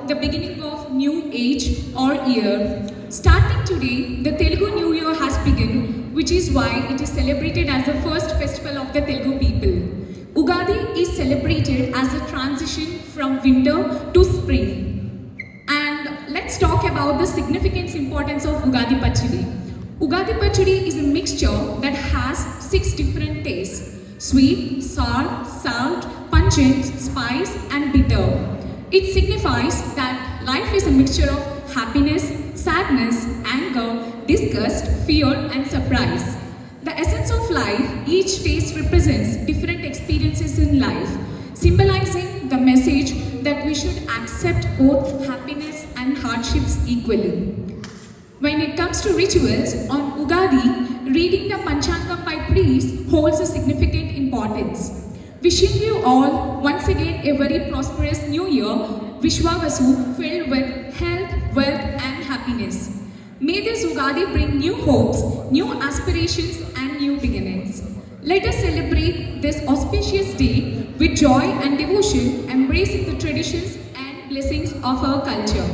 the beginning of new age or year. Starting today, the Telugu New Year has begun, which is why it is celebrated as the first festival of the Telugu people. Ugadi is celebrated as a transition from winter to spring. And let's talk about the significance importance of Ugadi Pachadi. Ugadi Pachadi is a mixture that has 6 different tastes: sweet, sour, salt, pungent, spice and bitter. It signifies that life is a mixture of happiness, sadness, anger, disgust, fear and surprise. The essence of life, each taste represents different experiences in life, symbolizing the message that we should accept both happiness and hardships equally. When it comes to rituals, on Ugadi, reading the Panchangam by priests holds a significant importance. Wishing you all once again a very prosperous new year, Vishwavasu, filled with health, wealth and happiness. May this Ugadi bring new hopes, new aspirations and new beginnings. Let us celebrate this auspicious day with joy and devotion, embracing the traditions and blessings of our culture.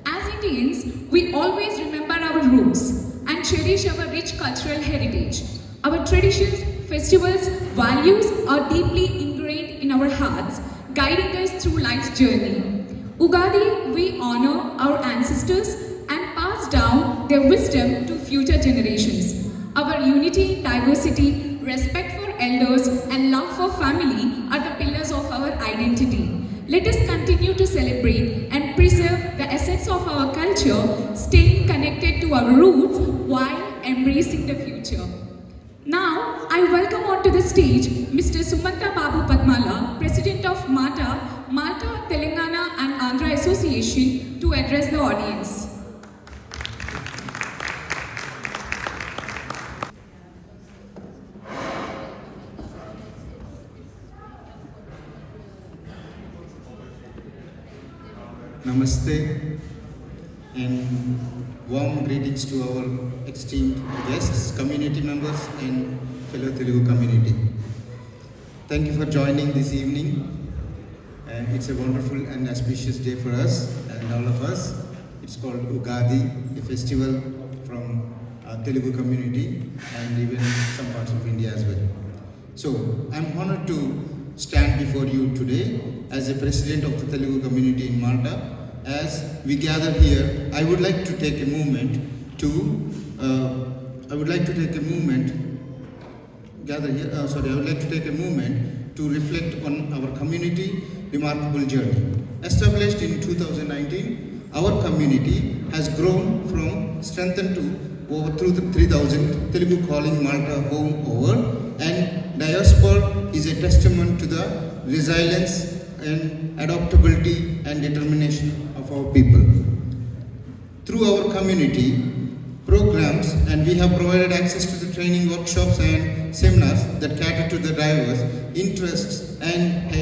As Indians, we always remember our roots and cherish our rich cultural heritage. Our traditions, festivals, values are deeply ingrained in our hearts, guiding us through life's journey. Ugadi, we honor our ancestors and pass down their wisdom to future generations. Our unity, diversity, respect for elders and love for family are the pillars of our identity. Let us continue to celebrate and preserve the essence of our culture, staying connected to our roots while embracing the future. Now, I welcome onto the stage Mr. Sumanta Babu Padmala, President of MATA, Malta, Telangana and Andhra Association, to address the audience. Namaste and warm greetings to our esteemed guests, community members and fellow Telugu community. Thank you for joining this evening. It's a wonderful and auspicious day for us and all of us. It's called Ugadi, a festival from Telugu community and even some parts of India as well. So I'm honored to stand before you today as a president of the Telugu community in Malta. As we gather here, I would like to take a moment to reflect on our community remarkable journey. Established in 2019, our community has grown from strengthened to over 3,000, Telugu calling Malta home over, and diaspora is a testament to the resilience and adaptability and determination of our people. Through our community programs, and we have provided access to the training workshops and seminars that cater to the diverse interests and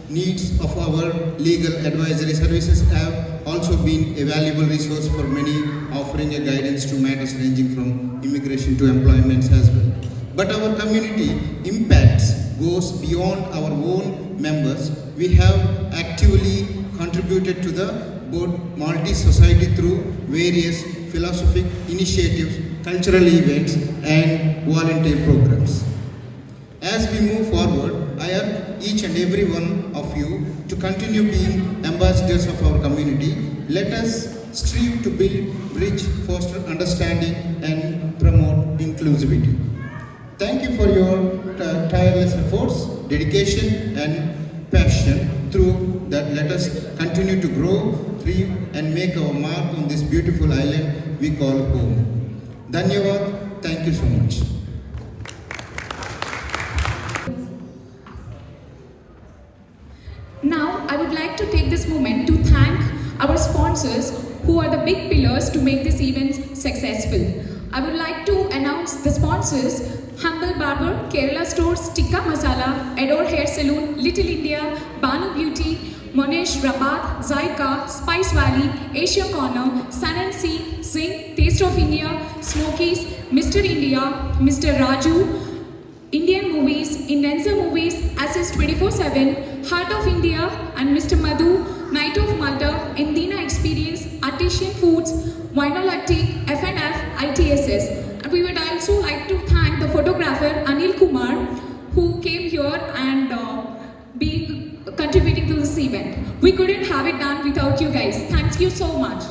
needs of our legal advisory services have also been a valuable resource for many, offering a guidance to matters ranging from immigration to employment as well. But our community impacts goes beyond our own members. We have actively contributed to the both Maltese society through various philosophic initiatives, cultural events and volunteer programs. As we move forward, I urge each and every one of you to continue being ambassadors of our community. Let us strive to build, bridge, foster understanding and promote inclusivity. Thank you for your tireless efforts, dedication and passion. Through that, let us continue to grow, thrive and make our mark on this beautiful island we call home. Dhanyavad. Thank you so much. Now, I would like to take this moment to thank our sponsors who are the big pillars to make this event successful. I would like to announce the sponsors: Humble Barber, Kerala Stores, Tikka Masala, Adore Hair Salon, Little India, Banu Beauty, Monesh, Rabat, Zyka, Spice Valley, Asia Corner, Sun and Sea, Zing, Taste of India, Smokies, Mr. India, Mr. Raju, Indian Movies, Indenza Movies, Access 24/7, Heart of India and Mr. Madhu, Night of Malta in couldn't have it done without you guys. Thank you so much.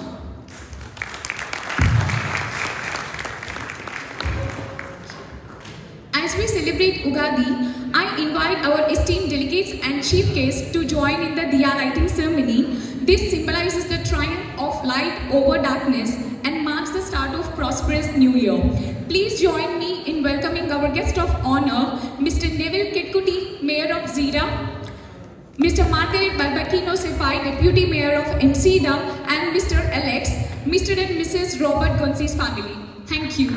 As we celebrate Ugadi, I invite our esteemed delegates and chief guests to join in the Diya lighting ceremony. This symbolizes the triumph of light over darkness and marks the start of prosperous new year. Please join me in welcoming our guest of honor, Mr. Neville Ketkuti, Mayor of Zira, Mr. Margaret Balbakino Sefai, Deputy Mayor of MCDA, and Mr. Alex, Mr. and Mrs. Robert Gonz's family. Thank you.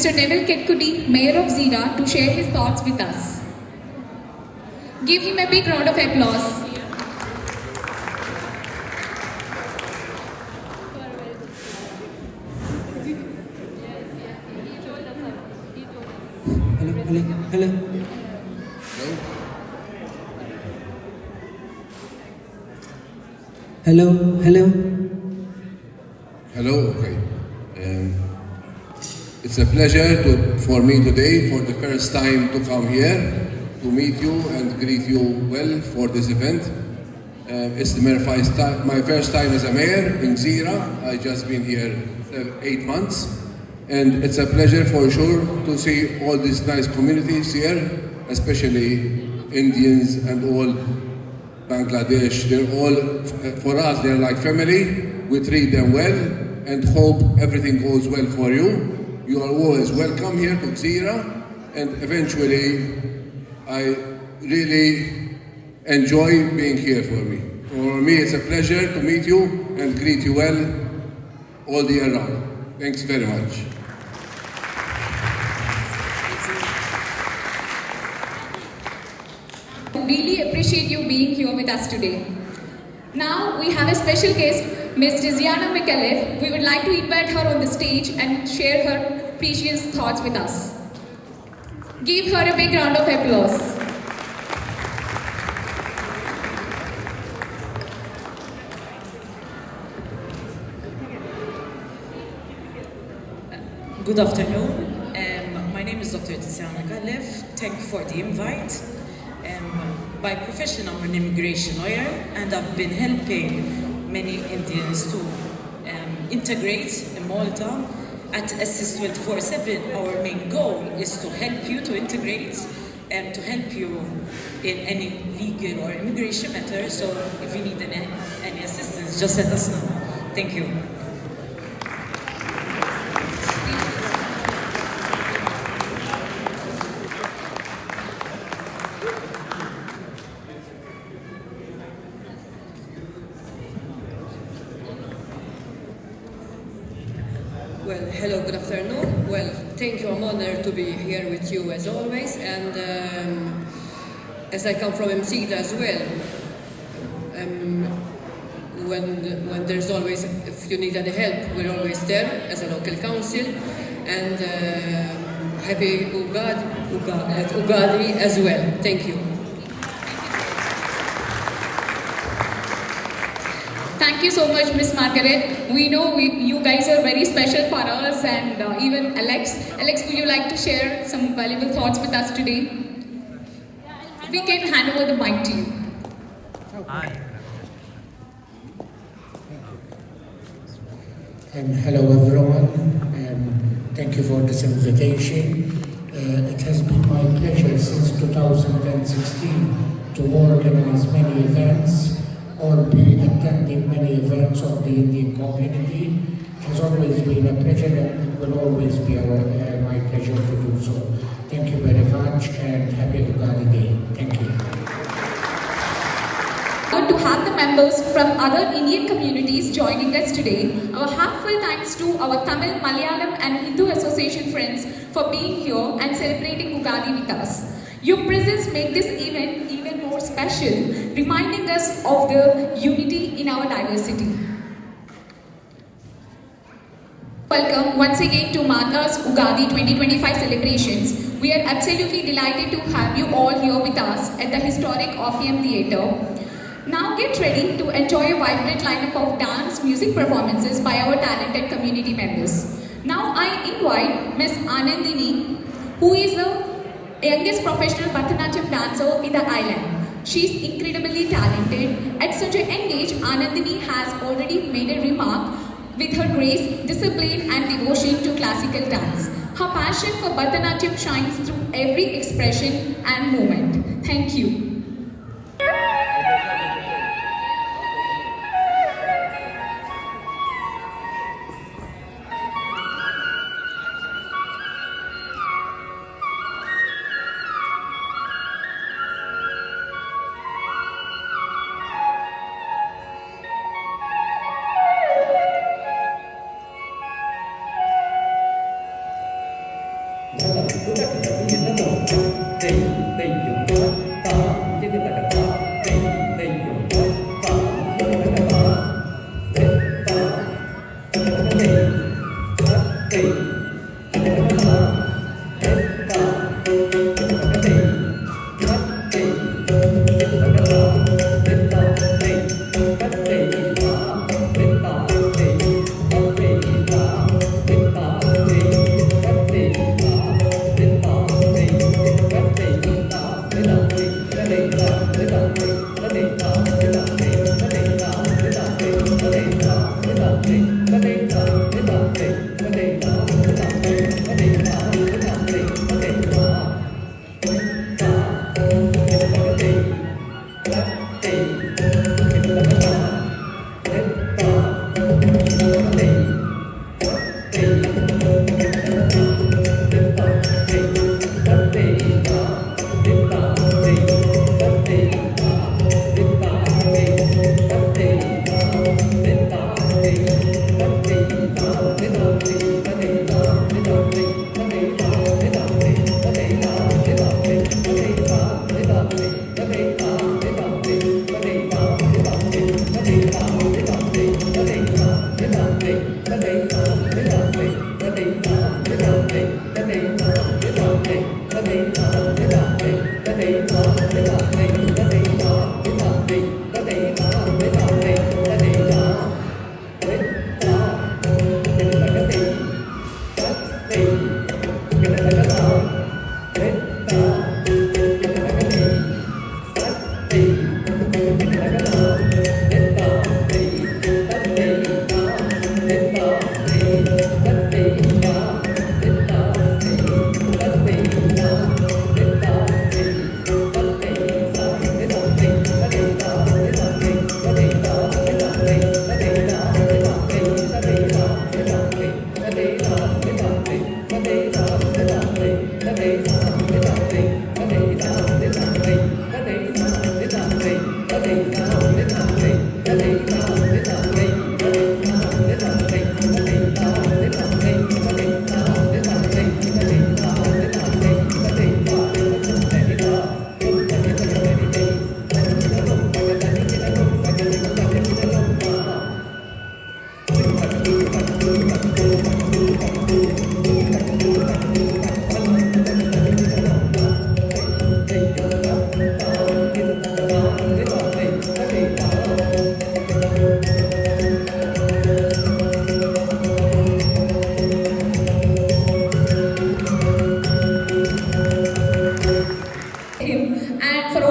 Mr. Neville Ketkuti, Mayor of Zira, to share his thoughts with us. Give him a big round of applause. Hello. Hello, okay. It's a pleasure for me today, for the first time, to come here to meet you and greet you well for this event. It's my first time as a mayor in Zira. I just been here 8 months, and it's a pleasure for sure to see all these nice communities here, especially Indians and all Bangladesh. They're all, for us, they're like family. We treat them well and hope everything goes well for you. You are always welcome here to Zira, and eventually I really enjoy being here for me. For me, it's a pleasure to meet you and greet you well all the year round. Thanks very much. Really appreciate you being here with us today. Now we have a special guest, Ms. Tiziana McAuliffe. We would like to invite her on the stage and share her precious thoughts with us. Give her a big round of applause. Good afternoon. My name is Dr. Tiziana McAuliffe. Thank you for the invite. By profession, I'm an immigration lawyer, and I've been helping many Indians to integrate in Malta. At Assist 24/7, our main goal is to help you to integrate and to help you in any legal or immigration matter. So if you need any assistance, just let us know. Thank you. Well, hello, good afternoon. Well, thank you. I'm honored to be here with you as always, and as I come from MCD as well, when there's always, if you need any help, we're always there as a local council, and happy Ugadi as well. Thank you. Thank you so much, Miss Margaret. We know you guys are very special for us, and even Alex. Alex, would you like to share some valuable thoughts with us today? We can hand over the mic to you. Hello everyone, thank you for this invitation. It has been my pleasure since 2016 to organize many events or be attending many events of the Indian community. It has always been a pleasure and it will always be my pleasure to do so. Thank you very much and happy Ugadi Day. Thank you. To have the members from other Indian communities joining us today. Our heartfelt thanks to our Tamil, Malayalam and Hindu association friends for being here and celebrating Ugadi with us. Your presence makes this event even more special, reminding us of the unity in our diversity. Welcome once again to Mata's Ugadi 2025 celebrations. We are absolutely delighted to have you all here with us at the historic Orpheum Theatre. Now get ready to enjoy a vibrant lineup of dance music performances by our talented community members. Now I invite Ms. Anandini, who is the youngest professional Bharatanatyam dancer in the island. She is incredibly talented. At such a young age, Anandini has already made a remark with her grace, discipline and devotion to classical dance. Her passion for Bharatanatyam shines through every expression and movement. Thank you.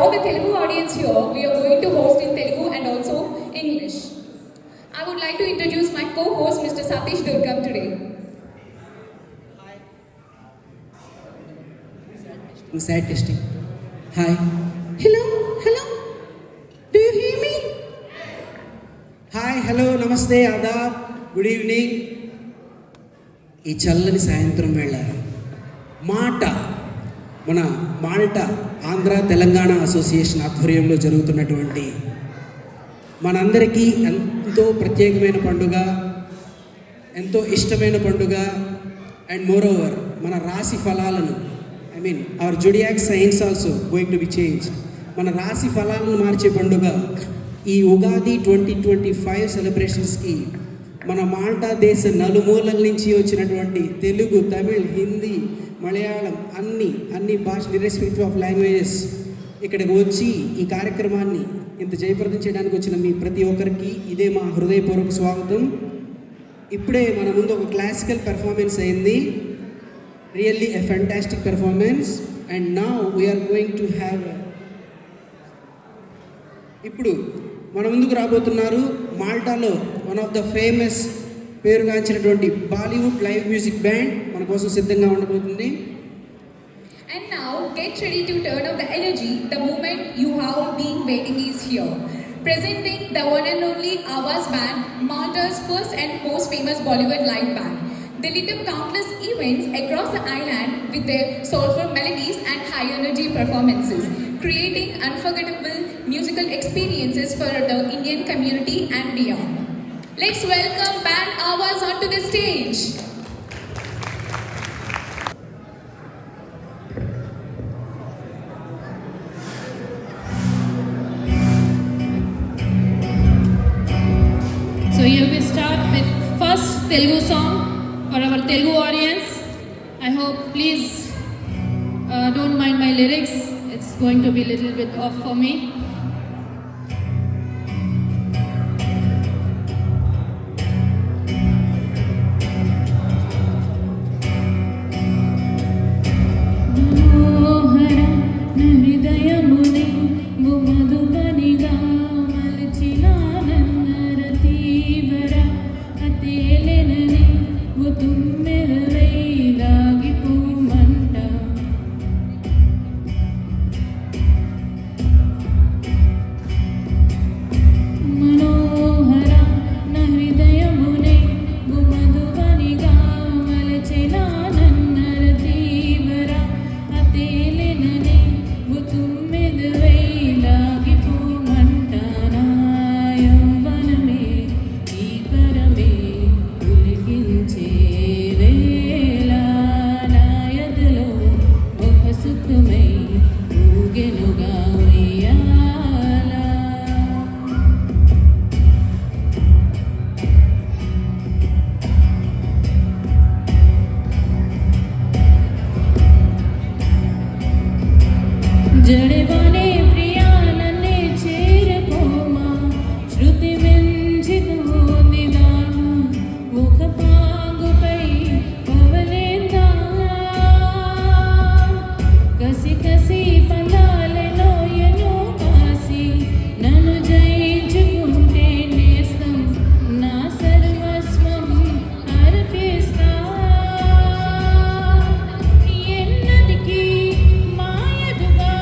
all the Telugu audience here, we are going to host in Telugu and also English. I would like to introduce my co-host, Mr. Satish Durgam, today. Side testing. Hi. Hello. Do you hear me? Hi, hello, namaste, adab, good evening. ఈ చల్లని సాయంత్రం వేళ మాట మన Malta Andhra Telangana association ఆధ్వర్యంలో జరుగుతున్నటువంటి మనందరికీ ఎంతో ప్రత్యేకమైన పండుగ, ఎంతో ఇష్టమైన పండుగ. అండ్ మోర్ ఓవర్ మన రాశి ఫలాలను our zodiac signs also going to be change. మన రాశి ఫలాలను మార్చే పండుగ ఈ ఉగాది 2025 సెలబ్రేషన్స్కి మన మాల్టా దేశ నలుమూలల నుంచి వచ్చినటువంటి తెలుగు, తమిళ్, హిందీ, మలయాళం అన్ని భాషలు ఇర్రెస్పెక్టివ్ ఆఫ్ లాంగ్వేజెస్ ఇక్కడికి వచ్చి ఈ కార్యక్రమాన్ని ఇంత జయప్రదం చేయడానికి వచ్చిన మీ ప్రతి ఒక్కరికి ఇదే మా హృదయపూర్వక స్వాగతం. ఇప్పుడే మన ముందు ఒక క్లాసికల్ పెర్ఫార్మెన్స్ అయింది, really a fantastic performance. And now we're going to have, ఇప్పుడు మన ముందుకు రాబోతున్నారు మాల్టాలో వన్ ఆఫ్ ద ఫేమస్ పేరుగాంచినటువంటి బాలీవుడ్ లైవ్ మ్యూజిక్ బ్యాండ్ మన కోసం సిద్ధంగా ఉండబోతుంది. And now, get ready to turn up the energy. The moment you have been waiting is here. Presenting the one and only Awaaz Band, Malta's first and most famous Bollywood live band. They lit up countless events across the island with their soulful melodies and high energy performances, creating unforgettable musical experiences for the Indian community and beyond. Let's welcome Band Awaaz onto the stage. So here we start with first Telugu song for our Telugu audience. I hope please don't mind my lyrics. It's going to be a little bit off for me. జడవానే Priya నన్నే చేరపోమా, శృతి మించితోంది దాహం, ఒక పాగుపై పవలేందా, కసి కసి పలాలలో ఎన్నో కాసి నన్ను జయించుకుంటే నేస్తం, నా సర్వస్వం అర్పిస్తా. ఎన్నటికీ మాయదుగా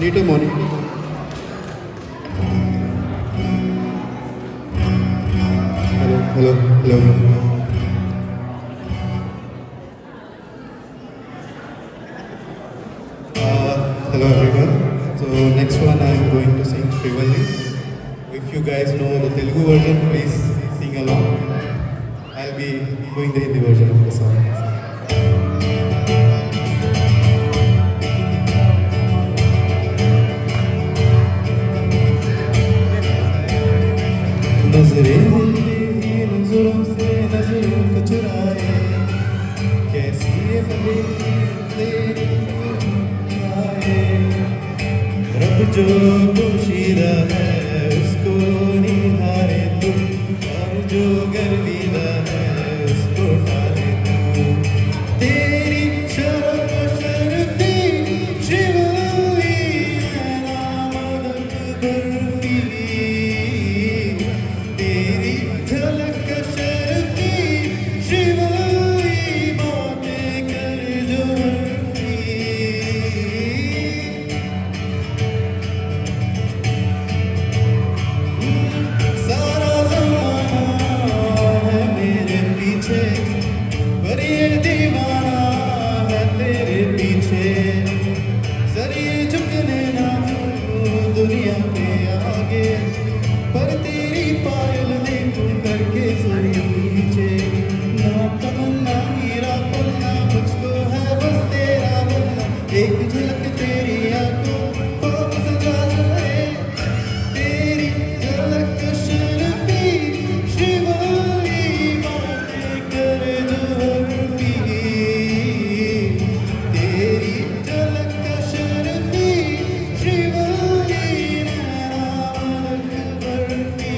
Monitor, monitor. Hello, hello, hello. Hello everyone. So next one I am going to sing Srivalli. If you guys know the Telugu version, please sing along. I'll be doing the Hindi version of the song. नजरें नजरों से नजरों को चुराए कैसी ये रब जो पोशीदा है उसको निहारे तुम और जो गर्विदा है उसको डाले तुम तेरी शरफ शरफी शिवाई नामक बर्फी तेरी झलक शरफी शिवाई बातें कर जो हरफी सारा ज़माना है मेरे पीछे पर ये दीवाना है तेरे पीछे सर ये झुकने ना दूँ दुनिया के आगे पर तेरी पायल देखूं करके सर नीचे ना तमन्ना हीरा पन्ना मुझको है बस तेरा बनना एक झलक तेरी आंखों ख्वाब सजा जाए तेरी झलक शर्फी शिवाई बातें कर जो हरफी तेरी झलक शर्फी शिवाई नामक barfi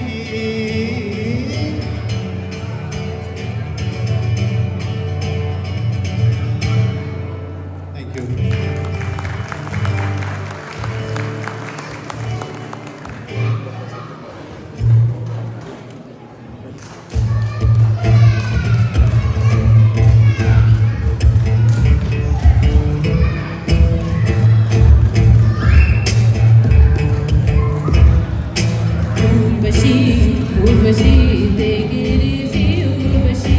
Thank you. Urvashi, Urvashi, take it easy, Urvashi.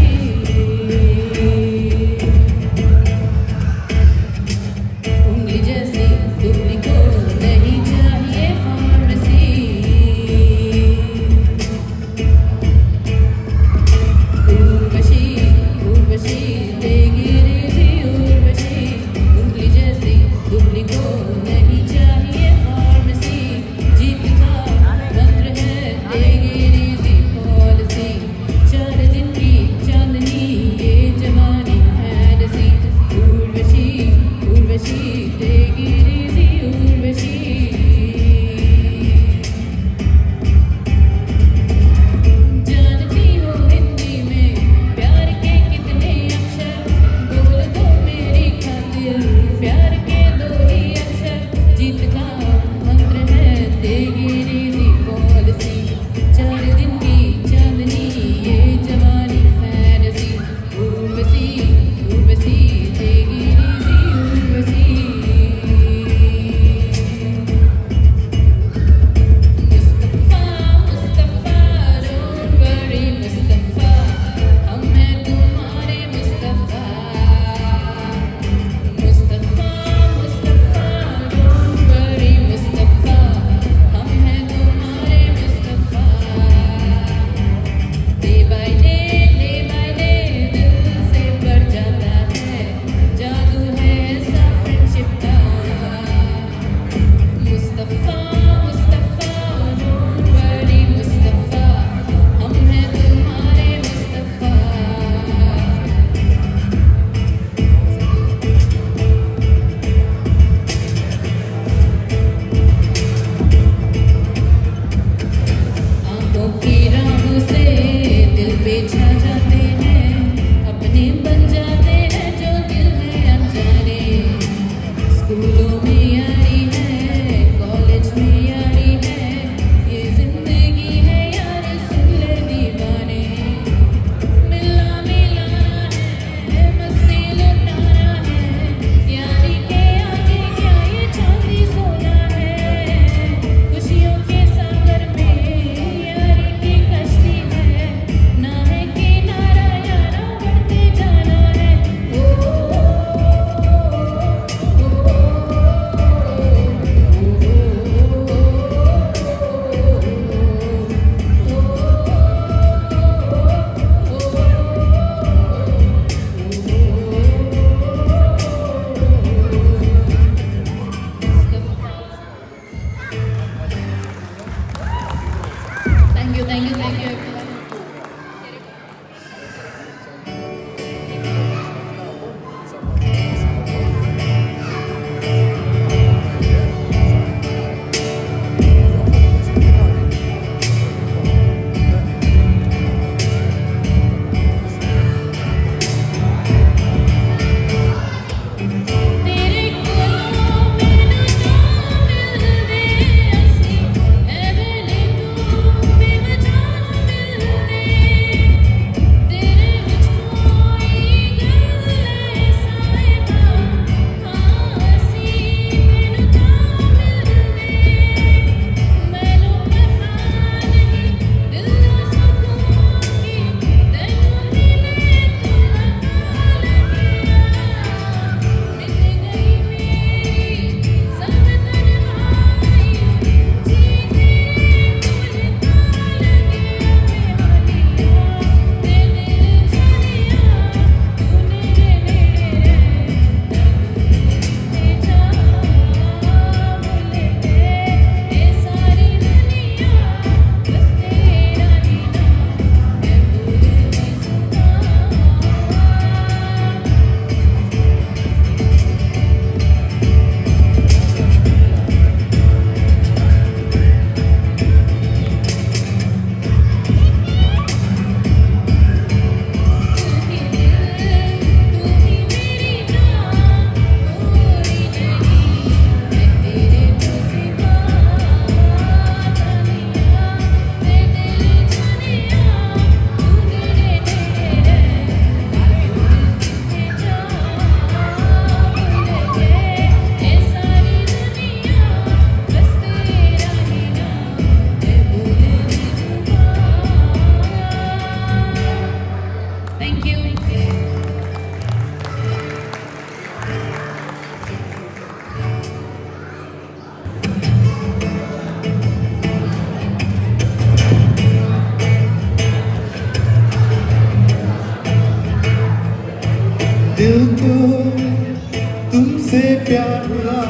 तुमसे प्यार हुआ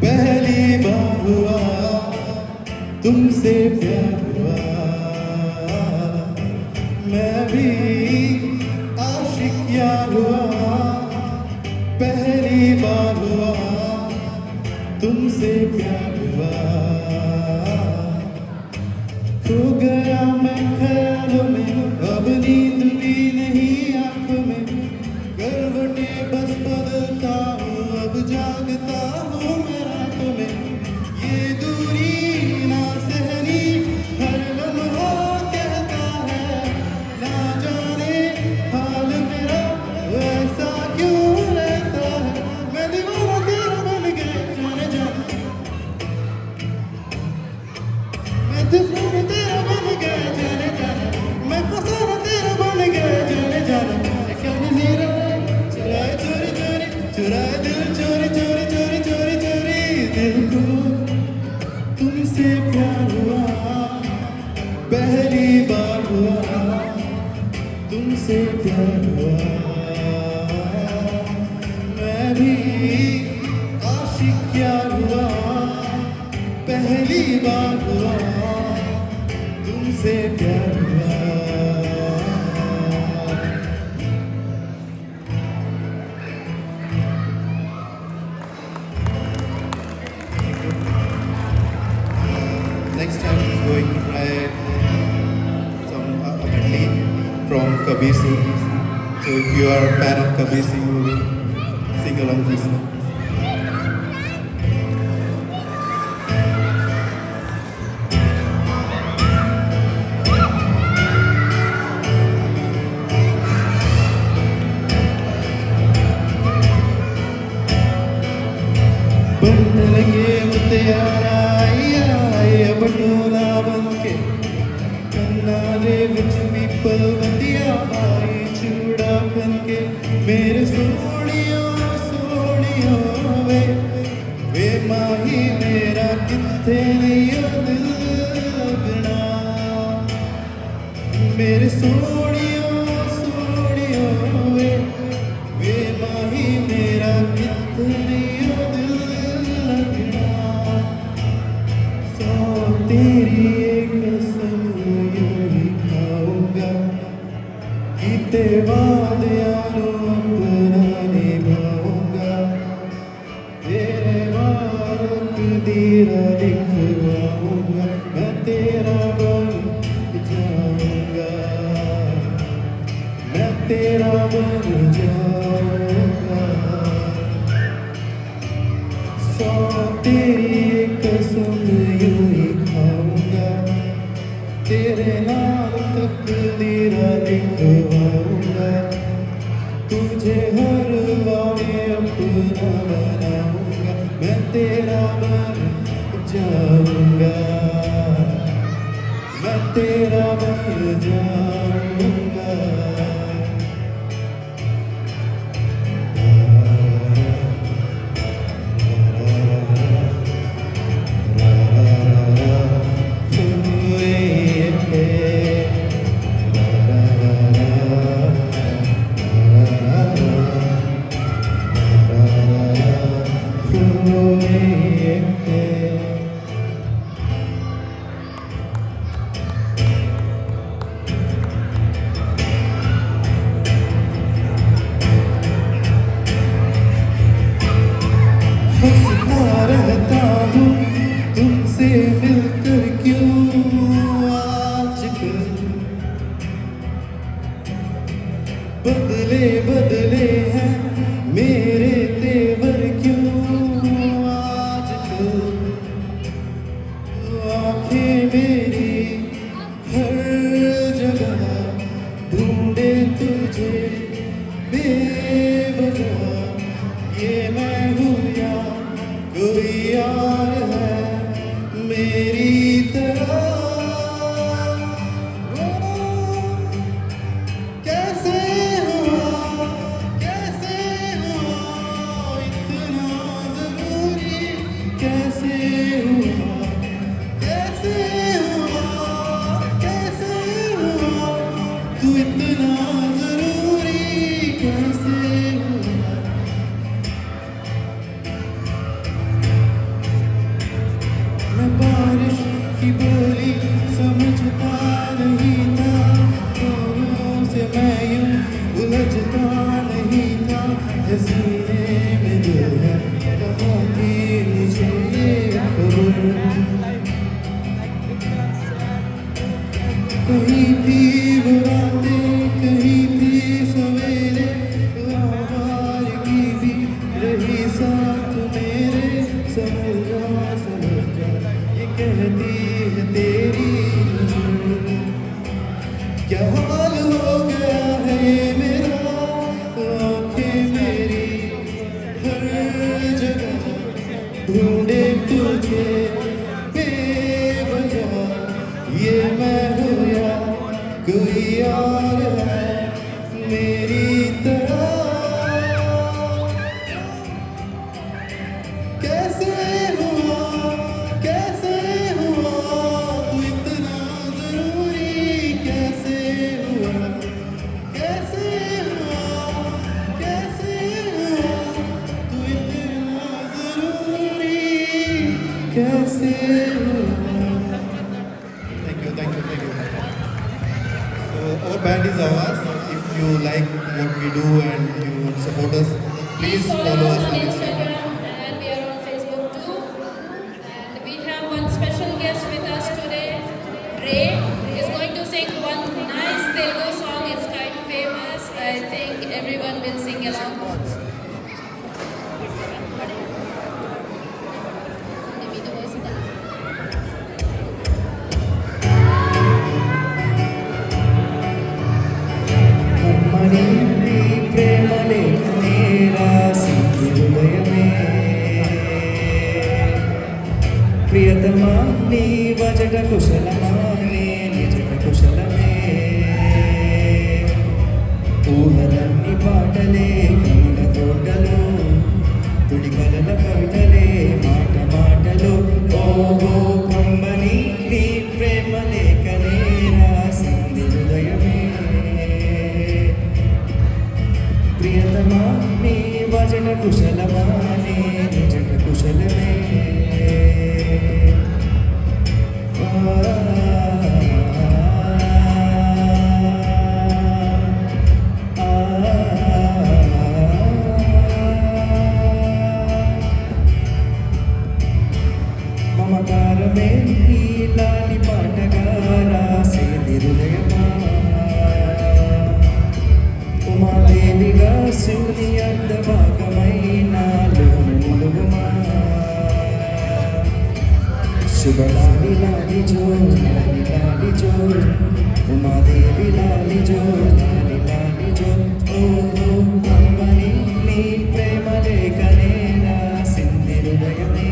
पहली बार हुआ तुमसे प्यार हुआ मैं भी आशिक यार हुआ पहली बार हुआ तुमसे प्यार हुआ खो गया मैं ख्यालों में अब नींद भी नहीं आंखों में करवटे बस बदलता हूँ अब जागता हूँ मैं रातों में ये दूरी ना सहनी हर लम्हा कहता है ना जाने हाल मेरा वैसा क्यों रहता है मैं दीवाना तेरा बन गया जाने जाने मैं दीवाना तेरा बन गया जाने जाने मैं फसाना तेरा बन गया जाने जाने चुराए चोरी चोरी चुराए दिल चोरी चोरी चोरी चोरी चोरी दिल को तुमसे प्यार हुआ पहली बार हुआ तुमसे प्यार हुआ मैं भी आशिक यार हुआ पहली बार हुआ तुमसे प्यार हुआ Next time is going to play some medley from Kabir Singh. So if you are a fan of Kabir Singh, we will sing along this song. बन लगे मुतियारा बटोला बनके कन्नारे विच भी पलवंदिया आई चूड़ा बनके मेरे सोनियों सोनियों वे माही मेरा किथे नहीं दिल लगना मेरे सोनियों सोनियों वे माही मेरा किथे नहीं दिल लगना तेरी एक कसम यूं ही खाऊंगा किते वादियां अपना निभाऊंगा तेरे मारक दीरा दिखवाऊंगा मैं तेरा बन जाऊंगा मैं तेरा बन जाऊंगा सौ तेरी एक कसम यूं ही खाऊंगा तेरे नाम तकदीरा लिखवाऊंगा तुझे हर वाले अपना बनाऊंगा मैं तेरा बन जाऊंगा मैं तेरा बन जाऊंगा हंसता रहता हूँ तुमसे मिलकर क्यों आजकल बदले बदले हैं मेरे तेवर क्यों आजकल आंखें मेरी हर जगह ढूंढे तुझे बेवजह ये मैं हूँ या कोई यार है मेरी तरह साथ मेरे समझ जा ये कहती है तेरी क्या हाल हो गया है ये मेरा आँखें मेरी हर जगह ढूंढे तुझे बेवजह ये मैं हूँ या कोई और है मेरी तरह कैसे हुआ तू इतना जरूरी कैसे हुआ तू इतना जरूरी कैसे हुआ Thank you. So our band is ours. If you like what we do and you want to support us, please follow us on on Instagram and we are on Facebook too. And we have one special guest with us today. Ray is going to sing one nice Telugu song. It's quite famous. I think everyone will sing along. అమ్మని నీ ప్రేమలే రాసి హృదయమే ప్రియతమా నీ వజట కుశలమా నే నిజట కుశలమే ఊహలన్నీ పాటలే కనుల తోటలో తుడి కలల కవితలే మాటలో ఓహో కమ్మని నీ ప్రేమలే కనే రాసింది హృదయమే ప్రియతమా నీ వజన కుశలమా నే నిజట కుశలమే మమకారమే ఈ లాలి పాటగా రాసేది హృదయమా ఉమాదేవిగా శివుని అర్ధ భాగమైనాలు ముందుమా శుభలాలి లాలి జో ఉమాదేవి లాలి జో ఓహో అమ్మని నీ ప్రేమ లేఖనే రాసింది హృదయమే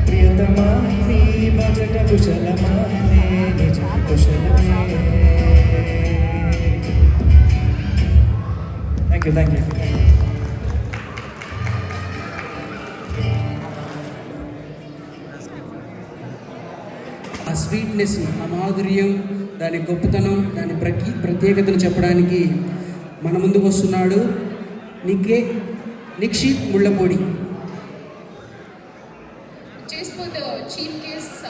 ప్రియతమా నీ భజట కుశలమా నే నిజ కుశలమే Thank you. ఆ స్వీట్నెస్, ఆ మాధుర్యం, దాని గొప్పతనం, దాని ప్రత్యేకతను చెప్పడానికి మన ముందుకు వస్తున్నాడు Nikshith Mullapudi. Just for the chief guest's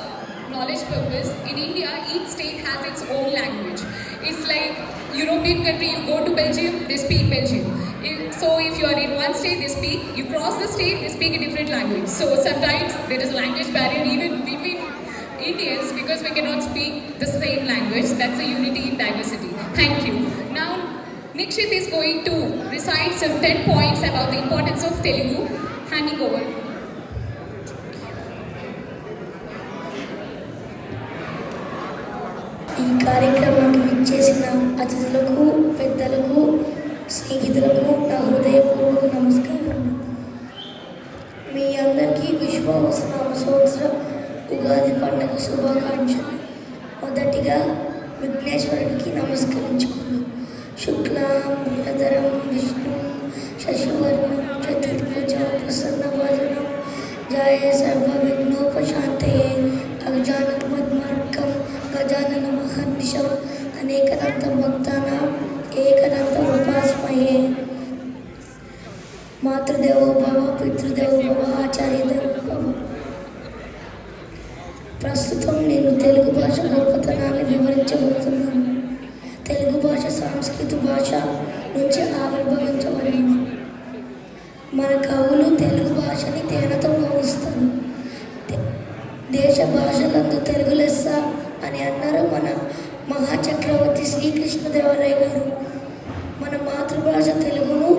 knowledge purpose, in India, each state has its own language. It's like European country, you go to Belgium, they speak Belgium. So if you are in one state, they speak. You cross the state, they speak a different language. So sometimes there is a language barrier even between Indians because we cannot speak the same language. That's the unity in diversity. Thank you. Now, Nikshit is going to recite some 10 points about the importance of Telugu. Handing over. ఈ కార్యక్రమానికి విచ్చేసిన అతిథులకు, పెద్దలకు, స్నేహితులకు నా హృదయపూర్వక నమస్కారం. మీ అందరికీ విశ్వావసనామ సంవత్సరం ఉగాది పండుగ శుభాకాంక్షలు. మొదటిగా విఘ్నేశ్వరుడికి నమస్కరించుకున్నాం. శుక్లాం వరదరం విష్ణు శశివర్ణం చతుర్భుజం ప్రసన్నవదనం ధ్యాయే సర్వ విఘ్నోపశాంతయే అగజానన పద్మార్కం గజానన మహర్నిశం అనేకదంతం భక్తానాం ఏకదంతం ఉపాస్మహే. మాతృదేవో భవ, పితృదేవో భవ, ఆచార్యదేవో భవ. ప్రస్తుతం నేను తెలుగు భాష గొప్పతనాన్ని వివరించబోతున్నాను. తెలుగు భాష సంస్కృత భాష నుంచి ఆవిర్భవించబడింది. మన కవులు తెలుగు భాషని తేనెతో పోలుస్తారు. దేశ భాషలందు తెలుగు లెస్స అని అన్నారు మన మహాచక్రవర్తి శ్రీకృష్ణదేవరాయ గారు. మన మాతృభాష తెలుగును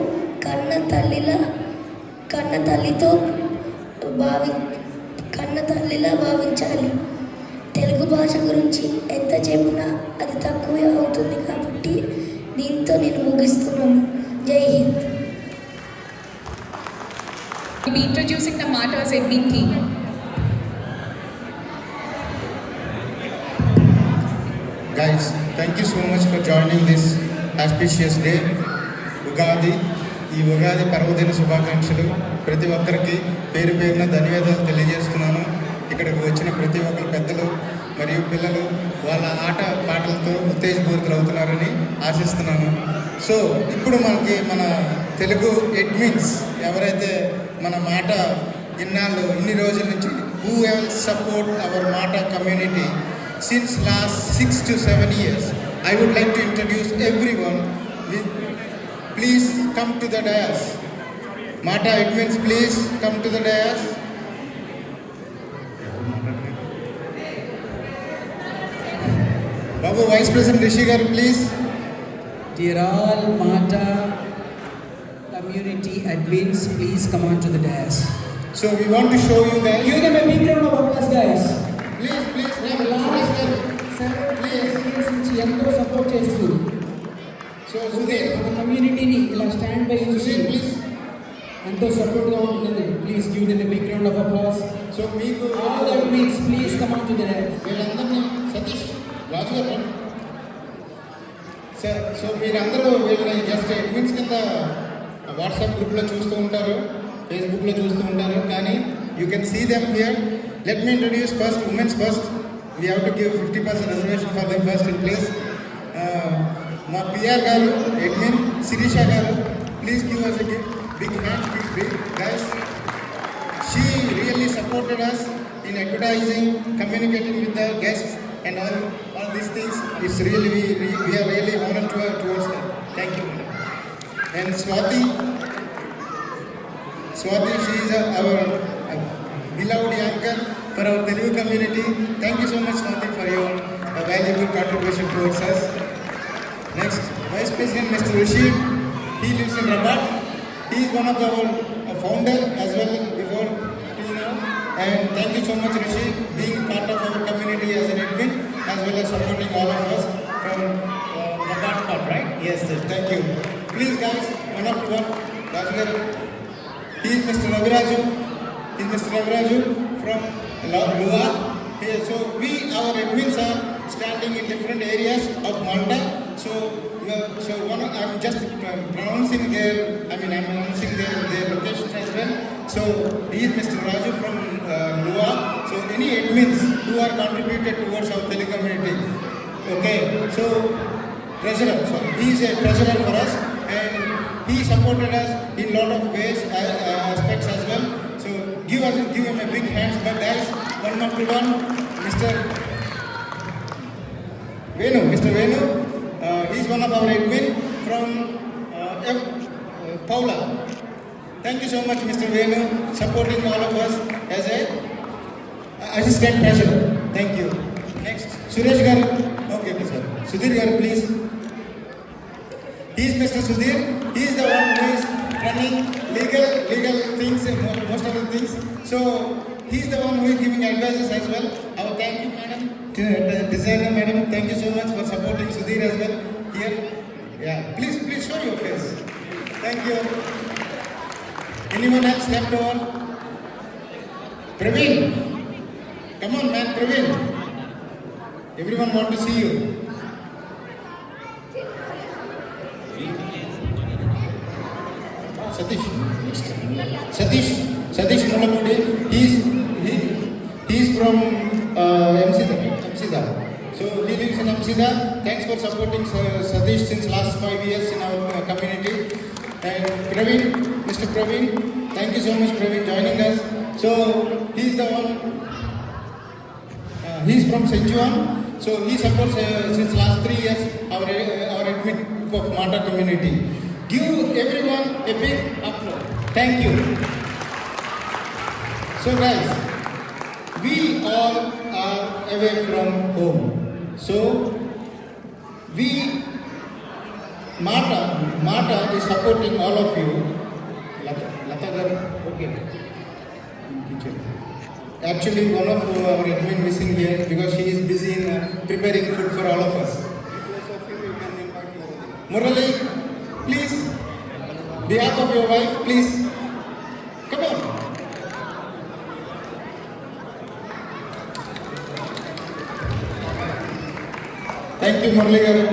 కన్న తల్లిలా భావించాలి. తెలుగు భాష గురించి ఎంత చెప్పినా అది తక్కువే అవుతుంది కాబట్టి దీంతో నేను ముగిస్తున్నాను. జై Hind. We'll be introducing the Martyrs admin team. Guys, thank you so much for joining this auspicious day. Ugadi, ఈ ఉగాది పర్వదిన శుభాకాంక్షలు. ప్రతి ఒక్కరికి పేరు పేరున ధన్యవాదాలు తెలియజేస్తున్నాను. ఇక్కడికి వచ్చిన ప్రతి ఒక్కరు పెద్దలు మరియు పిల్లలు వాళ్ళ ఆట పాటలతో ఉత్తేజపూరితులు అవుతున్నారని ఆశిస్తున్నాను. సో ఇప్పుడు మనకి మన తెలుగు అడ్మిన్స్ ఎవరైతే మన మాట ఇన్ని రోజుల నుంచి who have support our Mata community since last 6 to 7 years. I would like to introduce everyone. Please come to the dais. Mata admins, please come to the dais. Babu, Vice President Rishi Garu, please. Dear all Mata community admins, please come on to the dais. So we want to show you guys. Give them a big round of applause, guys. Please, Last 7 years నుంచి ఎంతో support చేస్తూ So Sudhir, మన కమ్యూనిటీని ఇలా stand by Sudhir, please. ఎంతో సపోర్ట్గా ఉంటుంది. Please give them a big round of applause. So మీకు all admins please come on to the dais. వీళ్ళందరినీ సతీష్ రాజు గారు సార్. సో మీరందరూ వీళ్ళని జస్ట్ అడ్మిన్స్ కింద వాట్సాప్ గ్రూప్లో చూస్తూ ఉంటారు, ఫేస్బుక్లో చూస్తూ ఉంటారు, కానీ you can see them here. Let me introduce first women's first. We have to give 50% reservation for them first in place. మా పిఆర్ గారు అడ్మిన్ శిరీష గారు, please give us a big hand, big guys. She really supported us in advertising, communicating with the guests and all these things. It's really, we are really honored towards her. Thank you, madam. And Swati, she is our beloved anchor for our Telugu community. Thank you so much, Swati, for your valuable contribution towards us. Next, Vice President Mr. Rishi. He lives in Rabat. He is one of our founder as well before till now. And thank you so much, Rishi, being part of our community as an admin as well as supporting all of us from Rabat part, right? Yes, sir. Thank you. Please, guys, one after one. Rajgar. He is Mr. Raviraju. He is Mr. Raviraju from Lua. So our admins are standing in different areas of Malta. I'm just announcing their locations as well. So he is Mr. Raju from Lua. So any admins who are contributed towards our Telugu community. Okay. So treasurer. Sorry, he is a treasurer for us, and he supported us in lot of ways, aspects as well. So give him a big hands. But guys, one after one, Mr. Venu. He is one of our admin from Paula. Thank you so much, Mr. Venu, supporting all of us as a assistant treasurer. Thank you. Next, Suresh Garu. Okay, sir. Sudhir Garu, please. He is Mr. Sudhir. He is the one who is running legal things, most of the things. So he is the one who is giving advices as well. Our thank you, madam, designer madam. Thank you so much for supporting Sudhir as well here. Yeah, please show your face. Thank you. Anyone else left over? Praveen, come on, man, Praveen. Everyone want to see you. Satish Mulapudi. He is from MCDA. So he lives in MCDA. Thanks for supporting Satish since last 5 years in our community. And Praveen, Mr. Praveen, thank you so much, Praveen, joining us. So he is the one. He is from St. Juan. So he supports since last 3 years our admin of Mata community. Give everyone a big applause. Thank you. So guys, we all are away from home. So Mata is supporting all of you Lata garu. Okay. Actually, one of our admin missing here because she is busy in preparing food for all of us. Murali, please, behalf of your wife, please, come on. Thank you, Murali garu,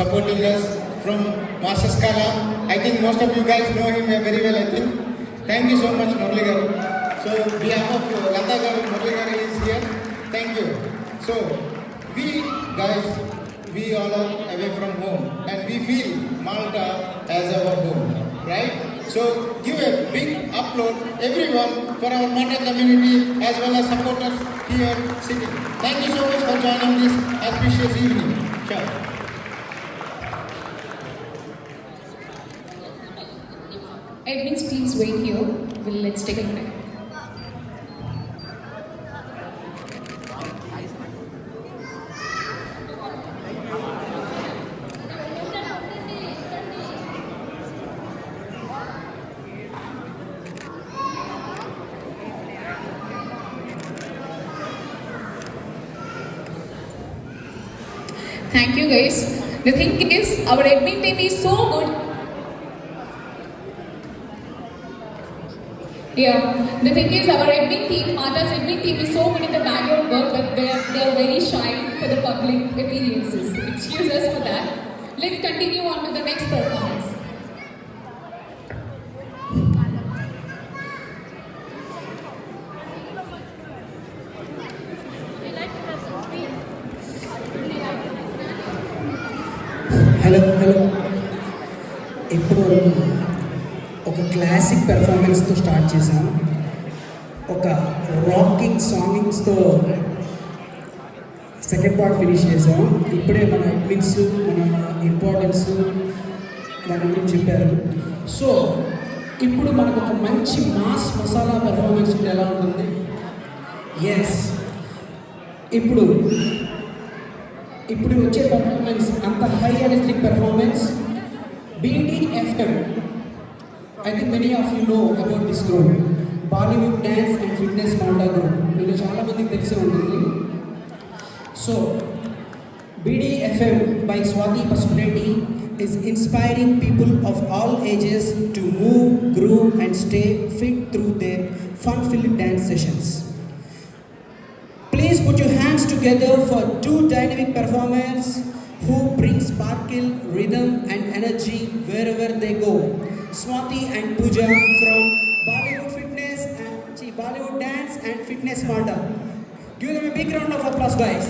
supporting us from Master Scala. I think most of you guys know him very well, I think. Thank you so much, Murali garu. So, behalf of Lata garu, Murali garu is here. Thank you. So, we guys, we all are away from home and we feel Malta as our home, right? So, give a big upload, everyone, for our Malta community as well as supporters here sitting. Thank you so much for joining this auspicious evening. Sure. Admins, please wait here. Let's take a break. Thank you guys. The thing is, our admin team is so good. Yeah, the thing is, our admin team, Mata's admin team is so good in the background work, but they are very shy for the public appearances. Excuse us for that. Let's continue on to the next performance. Hello ఇప్పుడు ఒక classic పెర్ఫార్మెన్స్తో start చేసాం, ఒక rocking సాంగింగ్స్తో second part finish చేసాం. ఇప్పుడే మన admins మన importance దాని గురించి చెప్పారు. సో ఇప్పుడు మనకు ఒక మంచి మాస్ మసాలా పెర్ఫార్మెన్స్ ఎలా ఉంటుంది? ఎస్, ఇప్పుడు వచ్చే పెర్ఫార్మెన్స్ అంత high energetic performance BDFM. I think many of you know about this group, Bollywood Dance and Fitness Malta group. మీరు చాలా మందికి తెలిసి ఉంటుంది. So BDFM by Swati Pasupuletti is inspiring people of all ages to move, groove and stay fit through their fun-filled dance sessions. Please put your hands together for two dynamic performers who bring sparkle, rhythm and energy wherever they go. Swati and Pooja from Bollywood Dance and Fitness Malta. Give them a big round of applause, guys.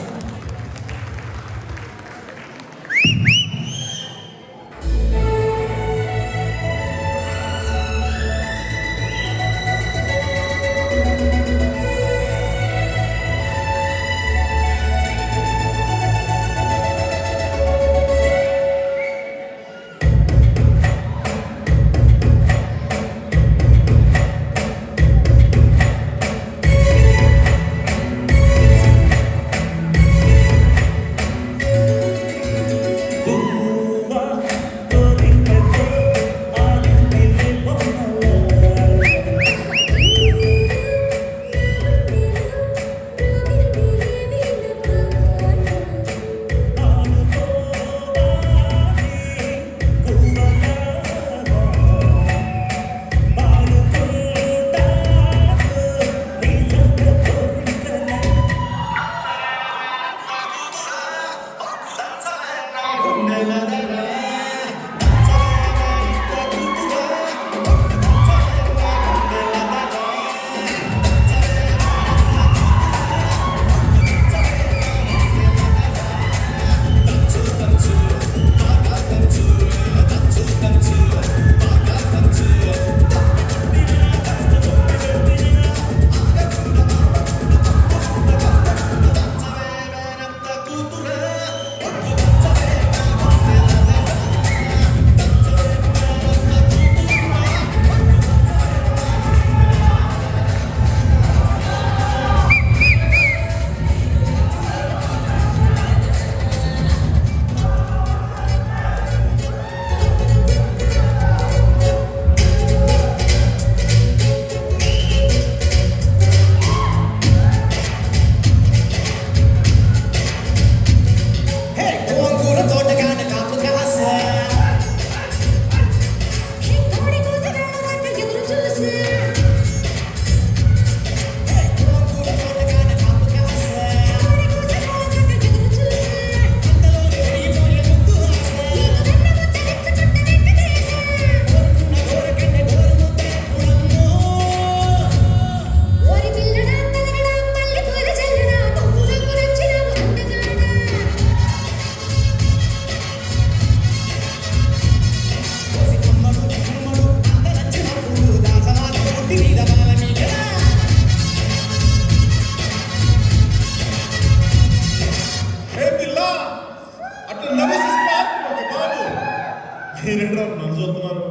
కొడుతున్నారు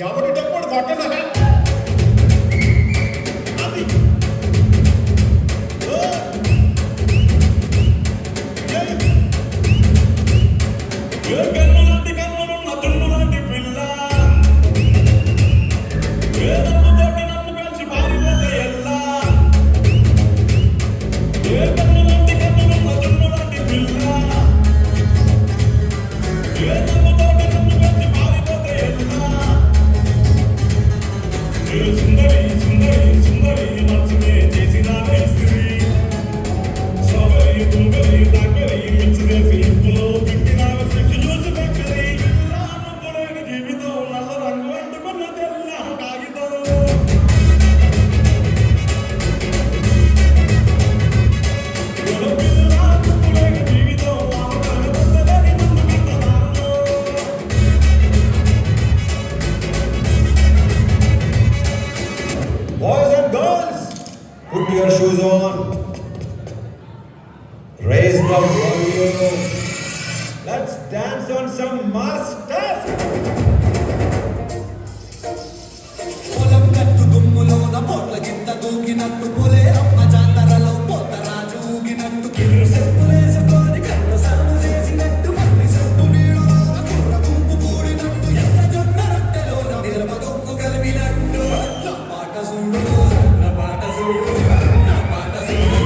ఎవరి డప్పుడు కొట్టన అది ఏ కన్నులాంటి కన్నులున్న తుండులాంటి పిల్ల ఏ నన్నుతోటి నన్ను కలిసి పారిపోతే ఎల్లా ఏ కన్నులాంటి కన్నులున్న తుండులాంటి పిల్ల ఏ నన్నుతోటి నన్ను కలిసి పారిపోతే ఎల్లా ఏ సుందరి సుందరి సుందరి మనసునే చేసిన మేస్త్రి సోగరి తుంగరి దగ్గరి మిక్స్ చేసి ఇంట్లో పెట్టిన స్విచ్ జ్యూస్ ఫ్యాక్టరీ ఇల్లాను పొడైన జీవితం నల్ల రంగు అంటుకున్న తెల్ల కాగితం పిల్లాను పొడైన జీవితం ఆమె వద్దలని ముందు కట్టదాను Boys and girls, put your shoes on. Raise the volume. Let's dance on some mass stuff. పొలం కట్టు దుమ్ములోన పొట్ల గింత దూకినట్టు పొలే అమ్మ జాతరలో పోతరాజు ఊగినట్టు కిరు చెప్పులేసుకొని కర్ర సాము చేసినట్టు మళ్ళీ సొట్టు నీళ్ళలోన కుర్ర గుంపు కూడినట్టు ఎర్ర జొన్న రొట్టెలోన నిలమ దొక్కు కలిపినట్టు నా పాట చూడు నా పాట చూడు నా పాట చూడు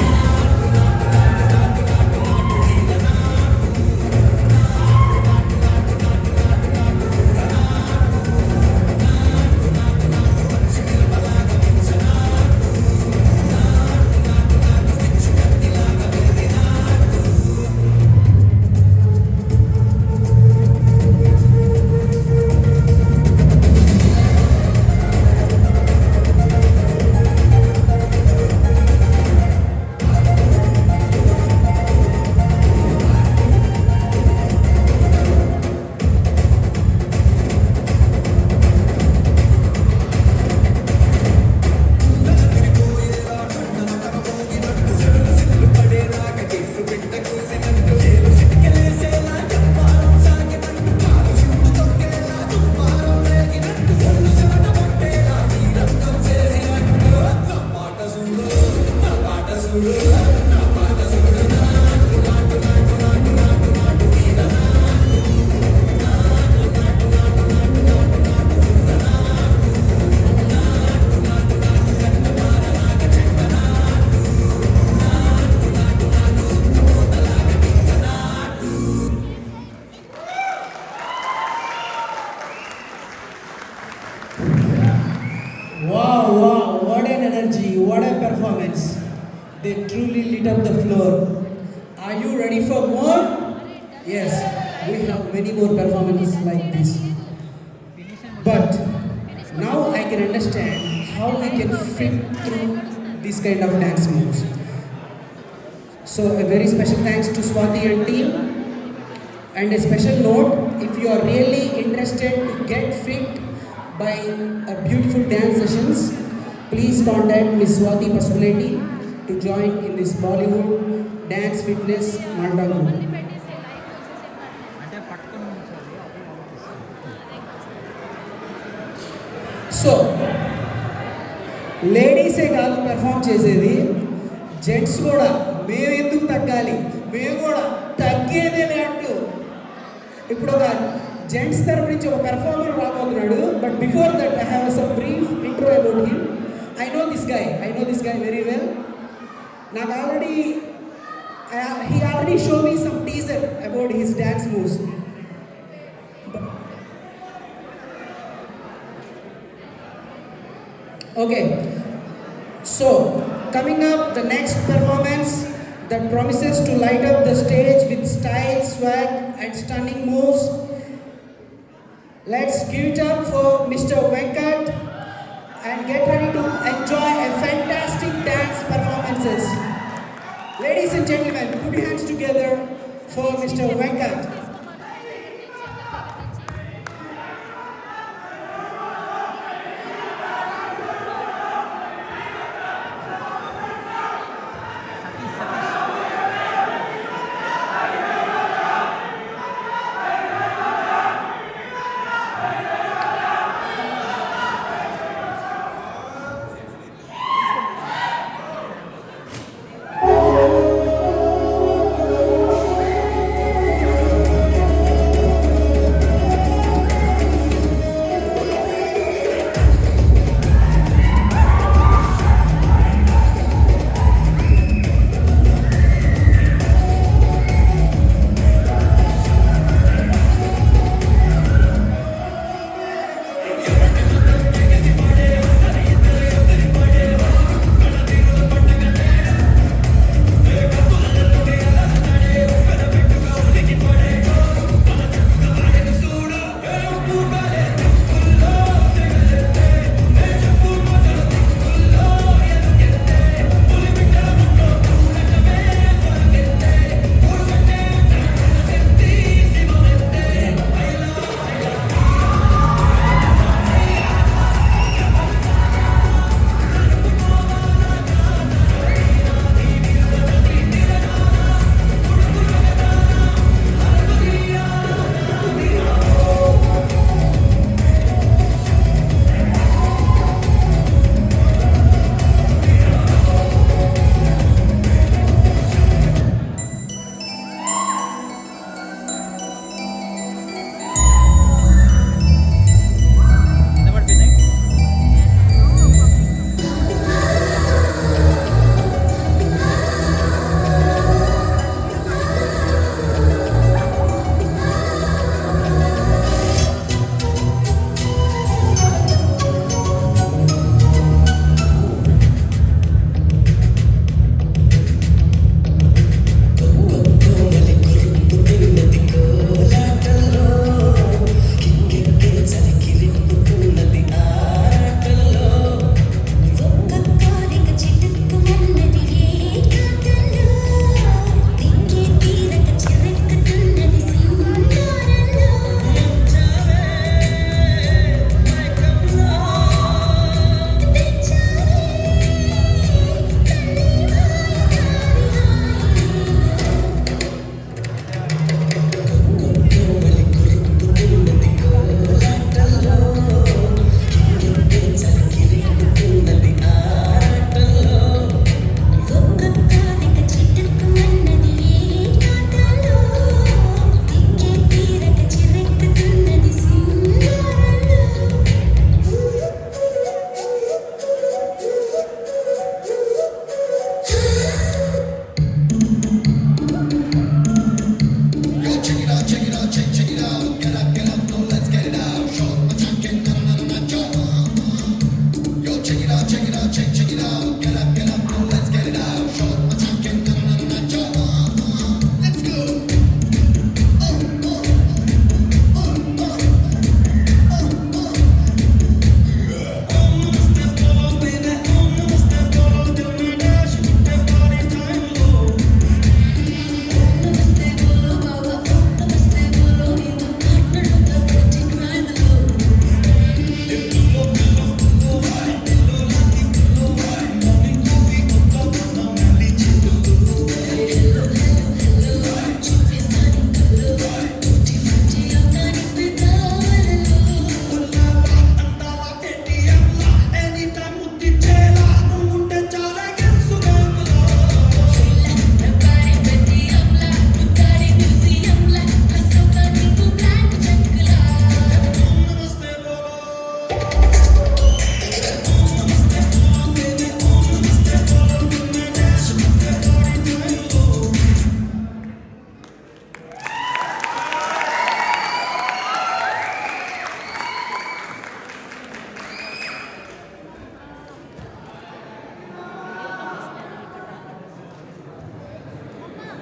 Wow, what an energy, what a performance. They truly lit up the floor. Are you ready for more? Yes, we have many more performances like this. But now I can understand how we can fit through this kind of dance moves. So a very special thanks to Swati and team. And a special note, if you are really interested to get fit by a beautiful dance sessions, please contact Ms. Swati Pasupuleti to join in this Bollywood Dance Fitness Manda group. So, ladies కాదు perform చేసేది, gents కూడా మేము ఎందుకు తగ్గాలి, మేము కూడా తగ్గేదే అంటూ ఇప్పుడు ఒక జెంట్స్ తరపు నుంచి ఒక పెర్ఫార్మర్ రాబోతున్నాడు. But before that I have some brief intro about him. I know this guy very well. నాకు already he already showed me some teaser about his dance moves. Okay, so coming up the next performance that promises to light up the stage with style, swag and stunning moves. Let's give it up for Mr. Venkat and get ready to enjoy a fantastic dance performances. Ladies and gentlemen, put your hands together for Mr. Venkat.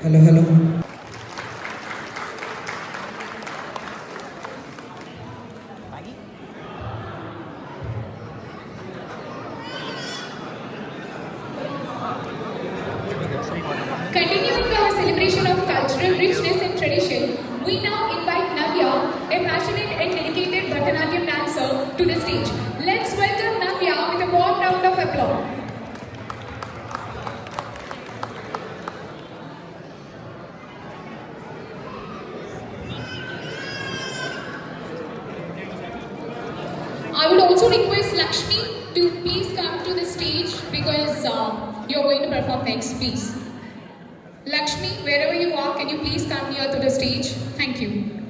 Hello, hello. Continuing our celebration of cultural richness and tradition, we now invite Navya, a passionate and dedicated Bharatanatyam dancer, to the stage. Let's welcome Navya with a warm round of applause. I would also request Lakshmi to please come to the stage because you're going to perform next, please. Lakshmi, wherever you are, can you please come here to the stage? Thank you.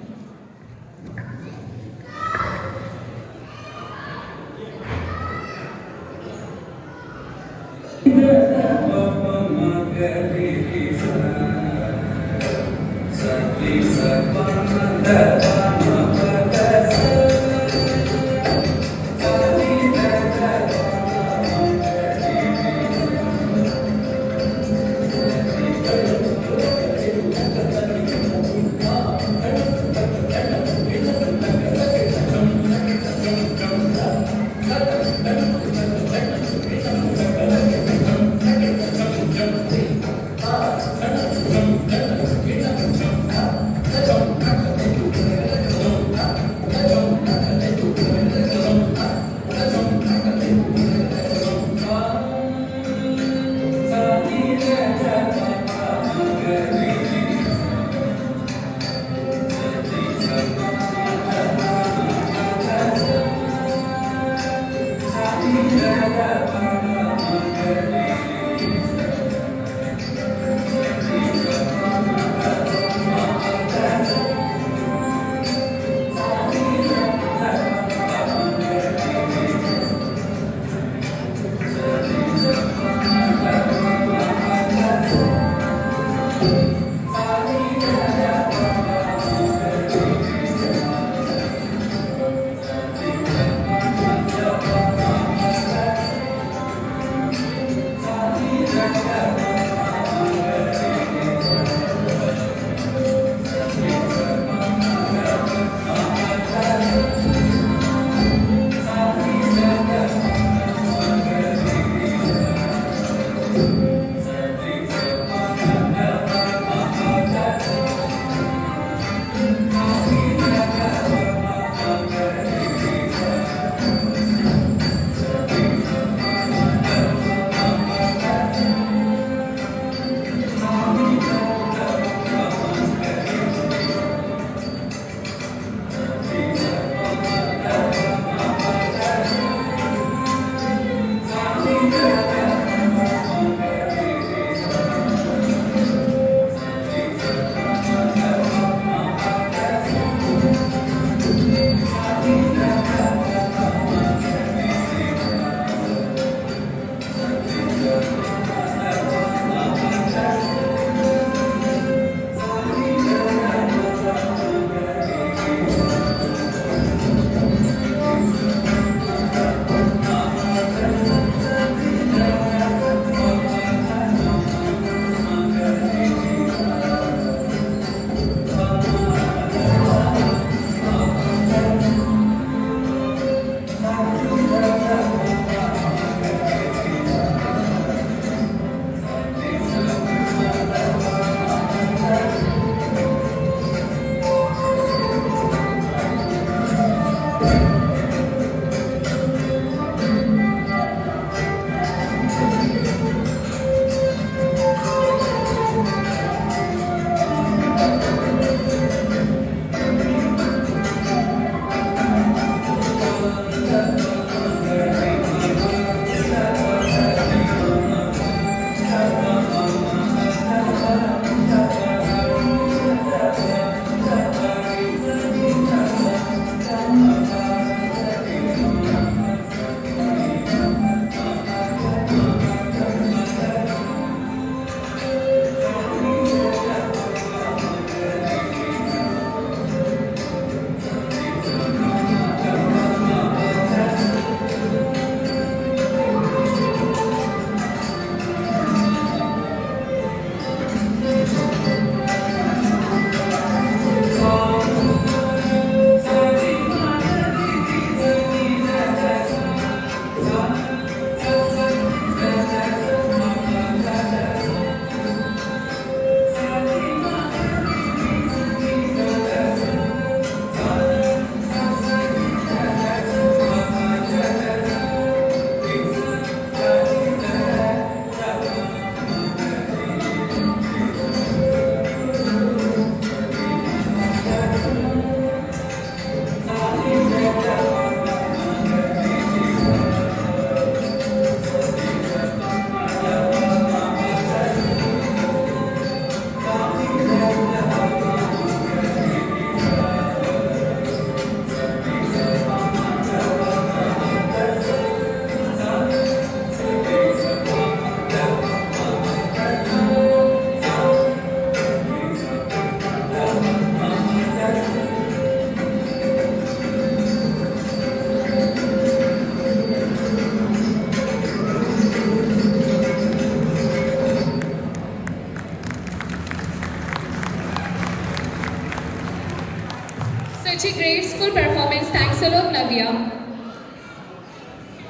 a graceful performance. Thanks a lot, Navya.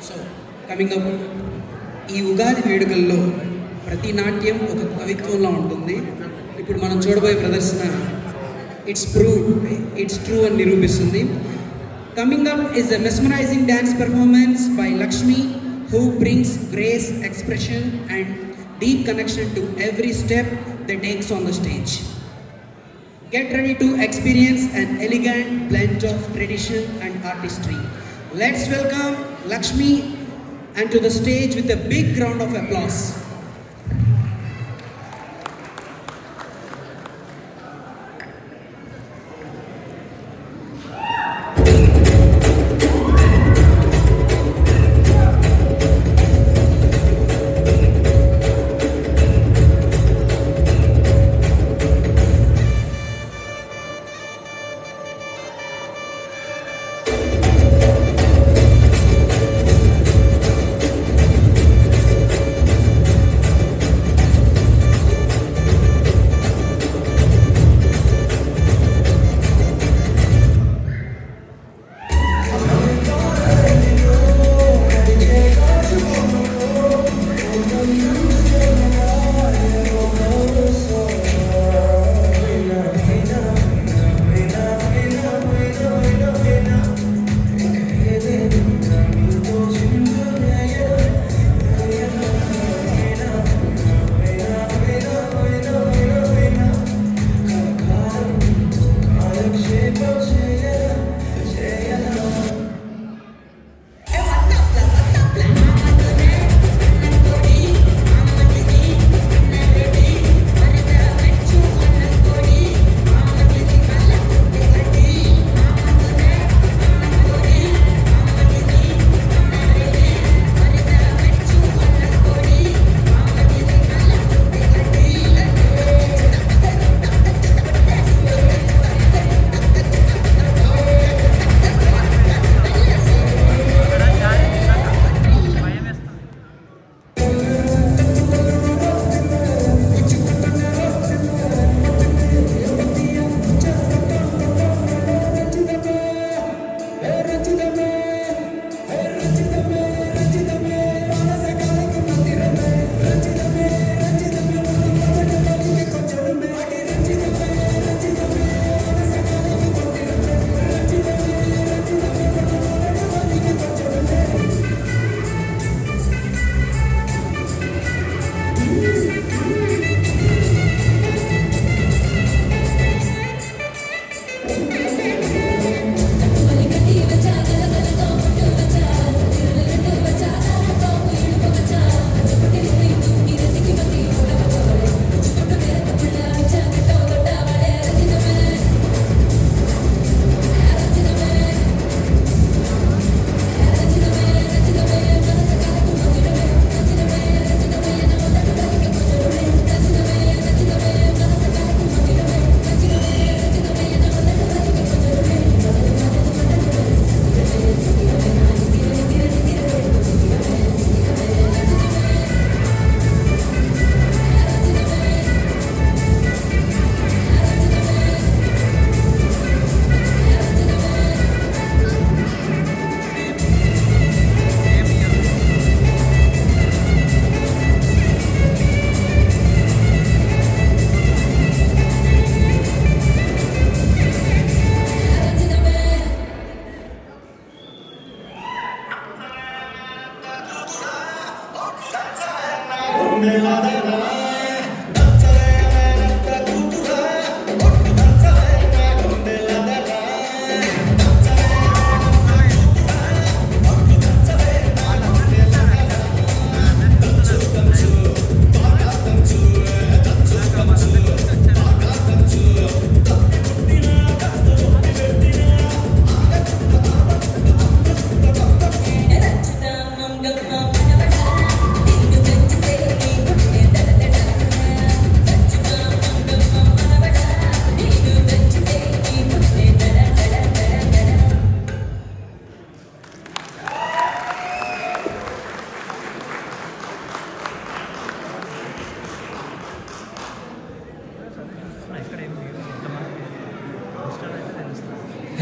So coming up, ఈ ఉగాది వేడుకల్లో ప్రతి నాట్యం ఒక కవిత్వంలా ఉంటుంది. ఇప్పుడు మనం చూడబోయే ప్రదర్శన ఇట్స్ ట్రూ అని నిరూపిస్తుంది. Coming up is a mesmerizing dance performance by Lakshmi, who brings grace, expression and deep connection to every step that takes on the stage. Get ready to experience an elegant blend of tradition and artistry. Let's welcome Lakshmi and to the stage with a big round of applause.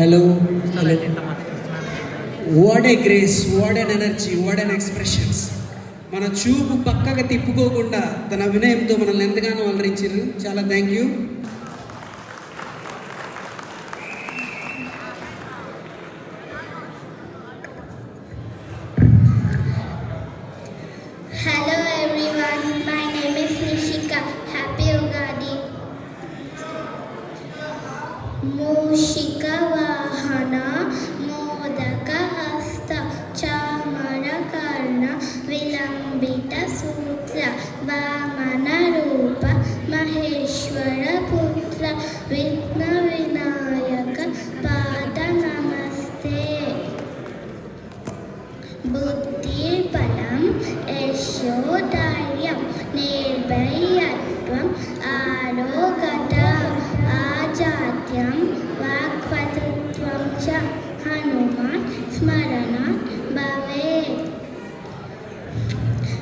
hello, hello. What a grace, what an energy, what an expressions. మన చూపు పక్కగా తిప్పుకోకుండా తన వినయంతో మనల్ని ఎంతగానో అలరించారు. చాలా thank you. Hello everyone, my name is Nishika. Happy Ugadi. Mushika Vahana Modaka Hasta Chamara Karna Vilambita Sutra Vamana Rupa Maheshwara Putra Vitna Vinayaka Pada Namaste. Buddhi Palam Eshodayam Nirbhayatvam Arogatam Ajatyam Vakvatutvam Cha Hanuman Smaranat Bhavet.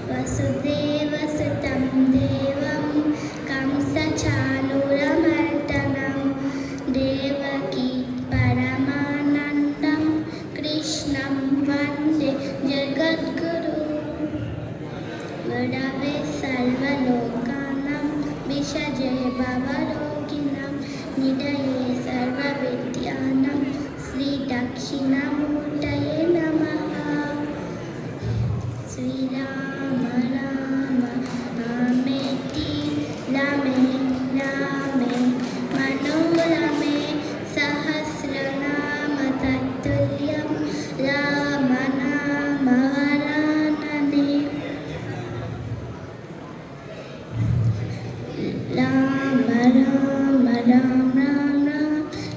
Vasudeva Sutam Devam Kamsa Chanuramardhanam Devaki Paramanandam Krishnam Vande Jagadguru Gurave Sarvalokanam Vishaje Bhavaroginam Nidaye Sarvavidyanam Sri Dakshinamurtaye Namaha. Sri Rama Rama Rameti Rame Rame Manorame Sahasranama Tatulyam Rama Nama Varanane. Rama Rama Ram Ram Ram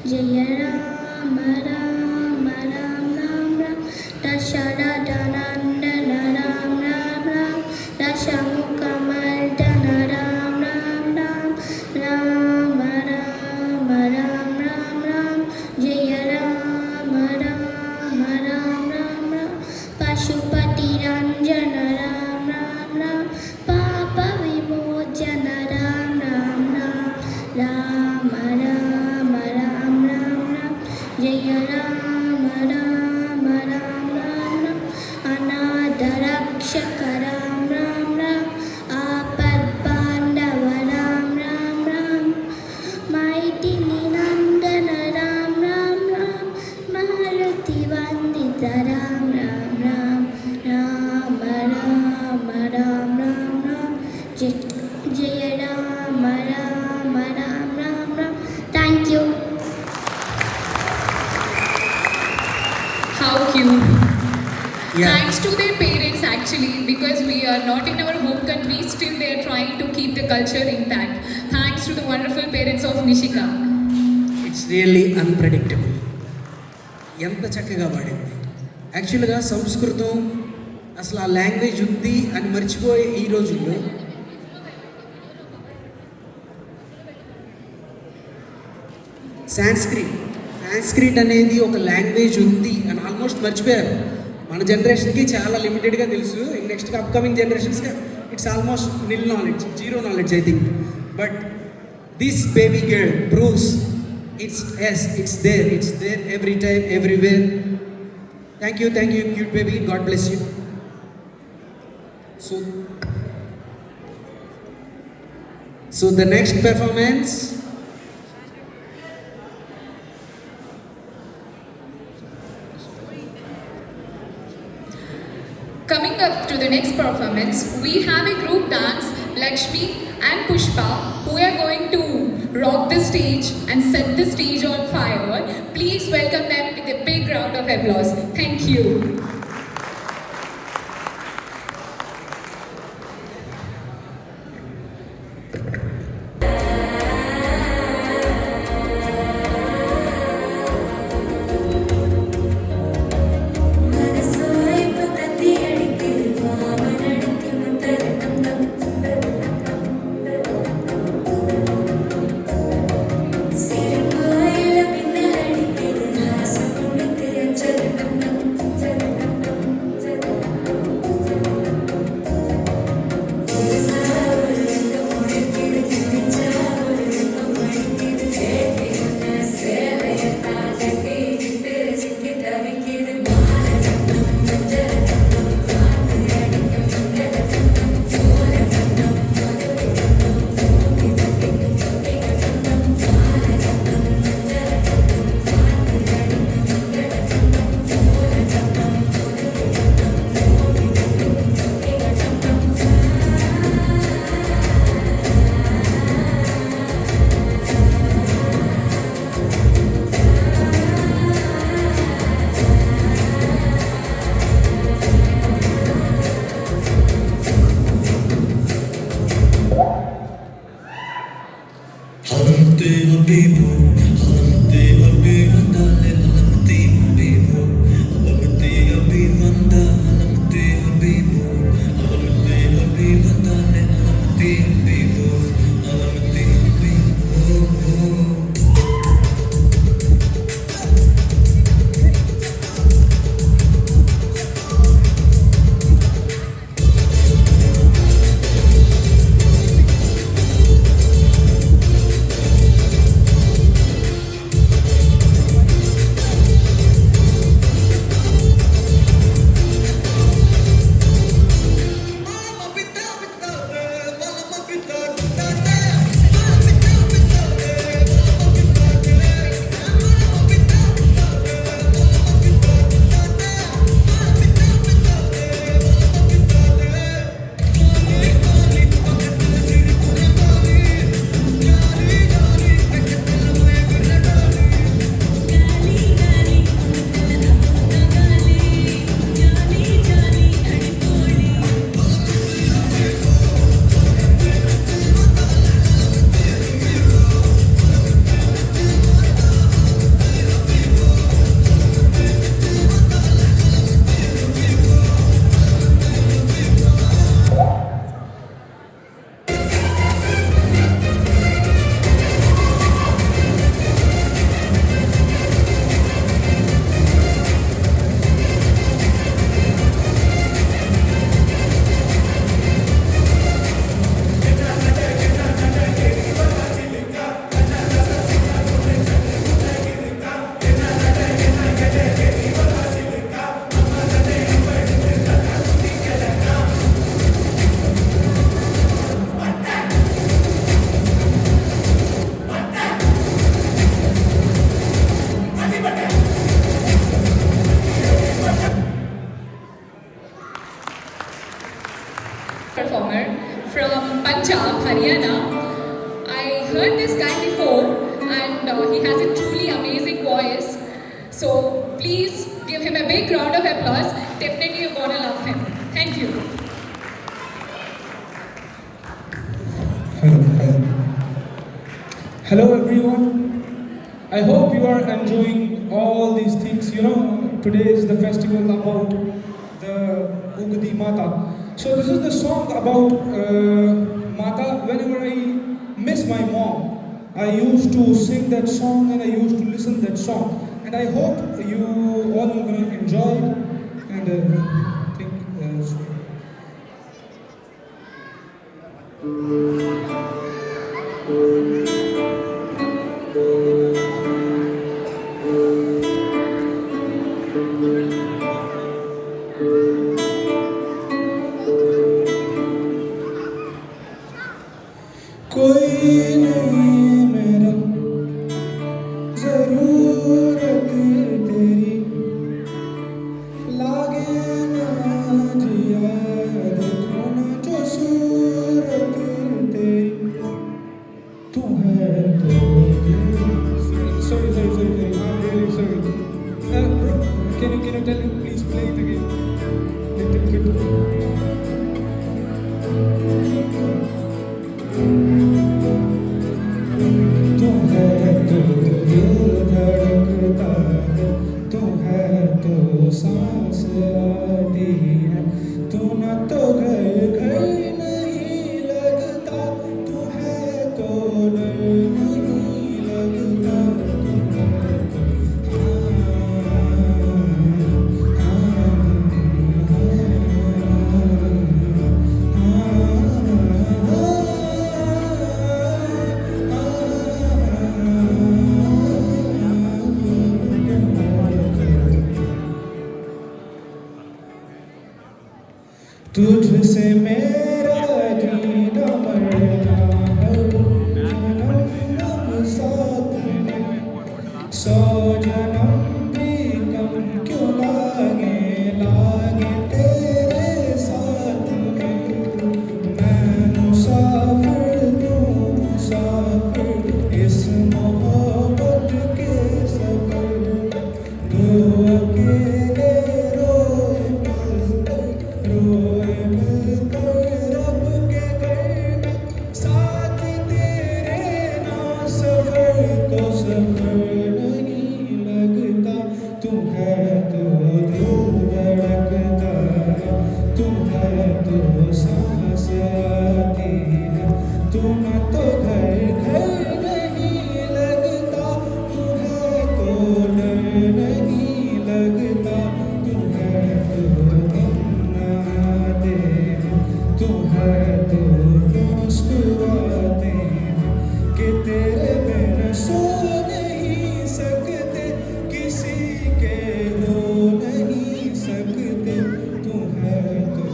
Jaya Rama Rama Ram Ram Ram Dasharadhanandana Ram Ram Ram Dashamukhamardana Ram Ram Ram Rama Rama Ram Ram Ram Jaya Rama Rama Ram Ram Ram Pashupati Ranjana Ram Ram Ram Papa Vimojana Ram Ram Ram Rama Rama Ram Ram Ram Jaya Rama Rama Ram Ram Ram Anada Rakshaka Ram Ram Ram Apad Bandava Ram Ram Ram Mighty Ninandana Ram Ram Ram Maruti Vandita Ram Ram Ram Rama Rama Ram Ram Ram Jaya Rama Rama Ram Ram Ram. Thank you. How cute. Yeah. Thanks to their parents actually, because we are not in our home country, still they are trying to keep the culture intact. Thanks to the wonderful parents of Nishika. It's really unpredictable. ఎంత చక్కగా పాడింది. యాక్చువల్గా సంస్కృతం అసలు ఆ language ఉంది అని మర్చిపోయే ఈ రోజుల్లో సాంస్క్రిట్ అనేది ఒక లాంగ్వేజ్ ఉంది అని ఆల్మోస్ట్ మర్చిపోయారు. మన జనరేషన్కి చాలా లిమిటెడ్గా తెలుసు. నెక్స్ట్ అప్కమింగ్ జనరేషన్స్కి it's almost nil knowledge, zero knowledge I think. But this baby girl proves it's there every time, everywhere. Thank you, cute baby. God bless you. So the next performance, Coming up to the next performance, we have a group dance, Lakshmi and Pushpa, who are going to rock the stage and set the stage on fire. Please welcome them with a big round of applause. Thank you. Thank you. performer from Punjab, Haryana. I heard this guy before and he has a truly amazing voice. So please give him a big round of applause. Definitely you're gonna love him. Thank you. Hello everyone. I hope you are enjoying all these things. You know, today is the festival about the Ugadi Mata. So this is the song about Mata. Whenever I miss my mom, I used to sing that song and I used to listen that song. And I hope you all are going to enjoy it and think. कोई नहीं मेरा जरूरत तेरी लागे ना जिया देखो ना जो सूरत तेरी तू है तो sorry I'm really sorry bro can you tell me please play it again little bit तू है तो दिल धड़कता है तू है तो सांस आती है तू न तो घर नहीं लगता तू है तो डर नहीं लगता तुझसे मेरा जीना मरना है जन्म साथ में 100 जन्म भी कम क्यों लागे तेरे साथ में मैं मुसाफिर तू मुसाफिर इस मोहब्बत के सफर दो अकेले रोए मिलकर रब के घर में साथ तेरे ना सफर को सफर नहीं लगता तू है तो दिल धड़कता है तू है तो सांस आती है तू न तो घर नहीं लगता तू है तो डर नहीं लगता तू है तो तू है तो मुस्कुराते हैं कि तेरे बिन सो नहीं सकते किसी के हो नहीं सकते तू है तो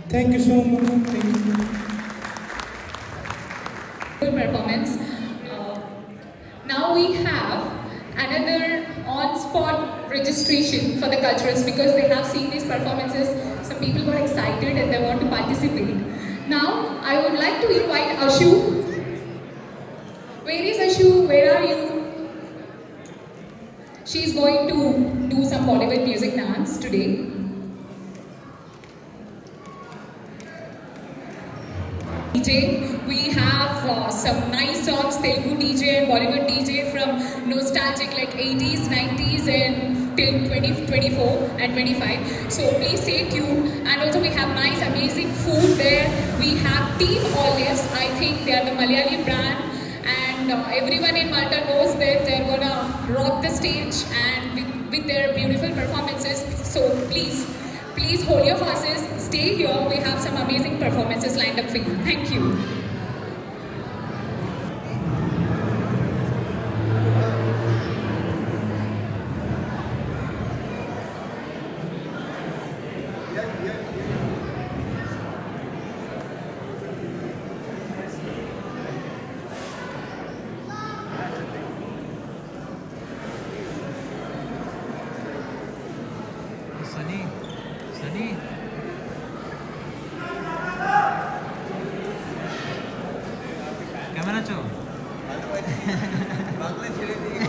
Thank you so much. Thank you. Performance. Now we have another on-spot registration for the culturals because they have seen these performances. Some people got excited and they want to participate. Now I would like to invite Ashu. Where is Ashu? Where are you? She is going to do some Bollywood music dance today. DJ, we have some nice songs, Telugu DJ and Bollywood DJ from nostalgic like 80s, 90s and till 2024 and 25. So please stay tuned. And also we have nice amazing food there. We have Team Olives. I think they are the Malayali brand. And everyone in Malta knows that they're gonna rock the stage and with their beautiful performances. So please hold your horses, stay here. We have some amazing performances lined up for you. Thank you. Sunny. কেমন আছো? বাংলা ছেড়ে দিয়ে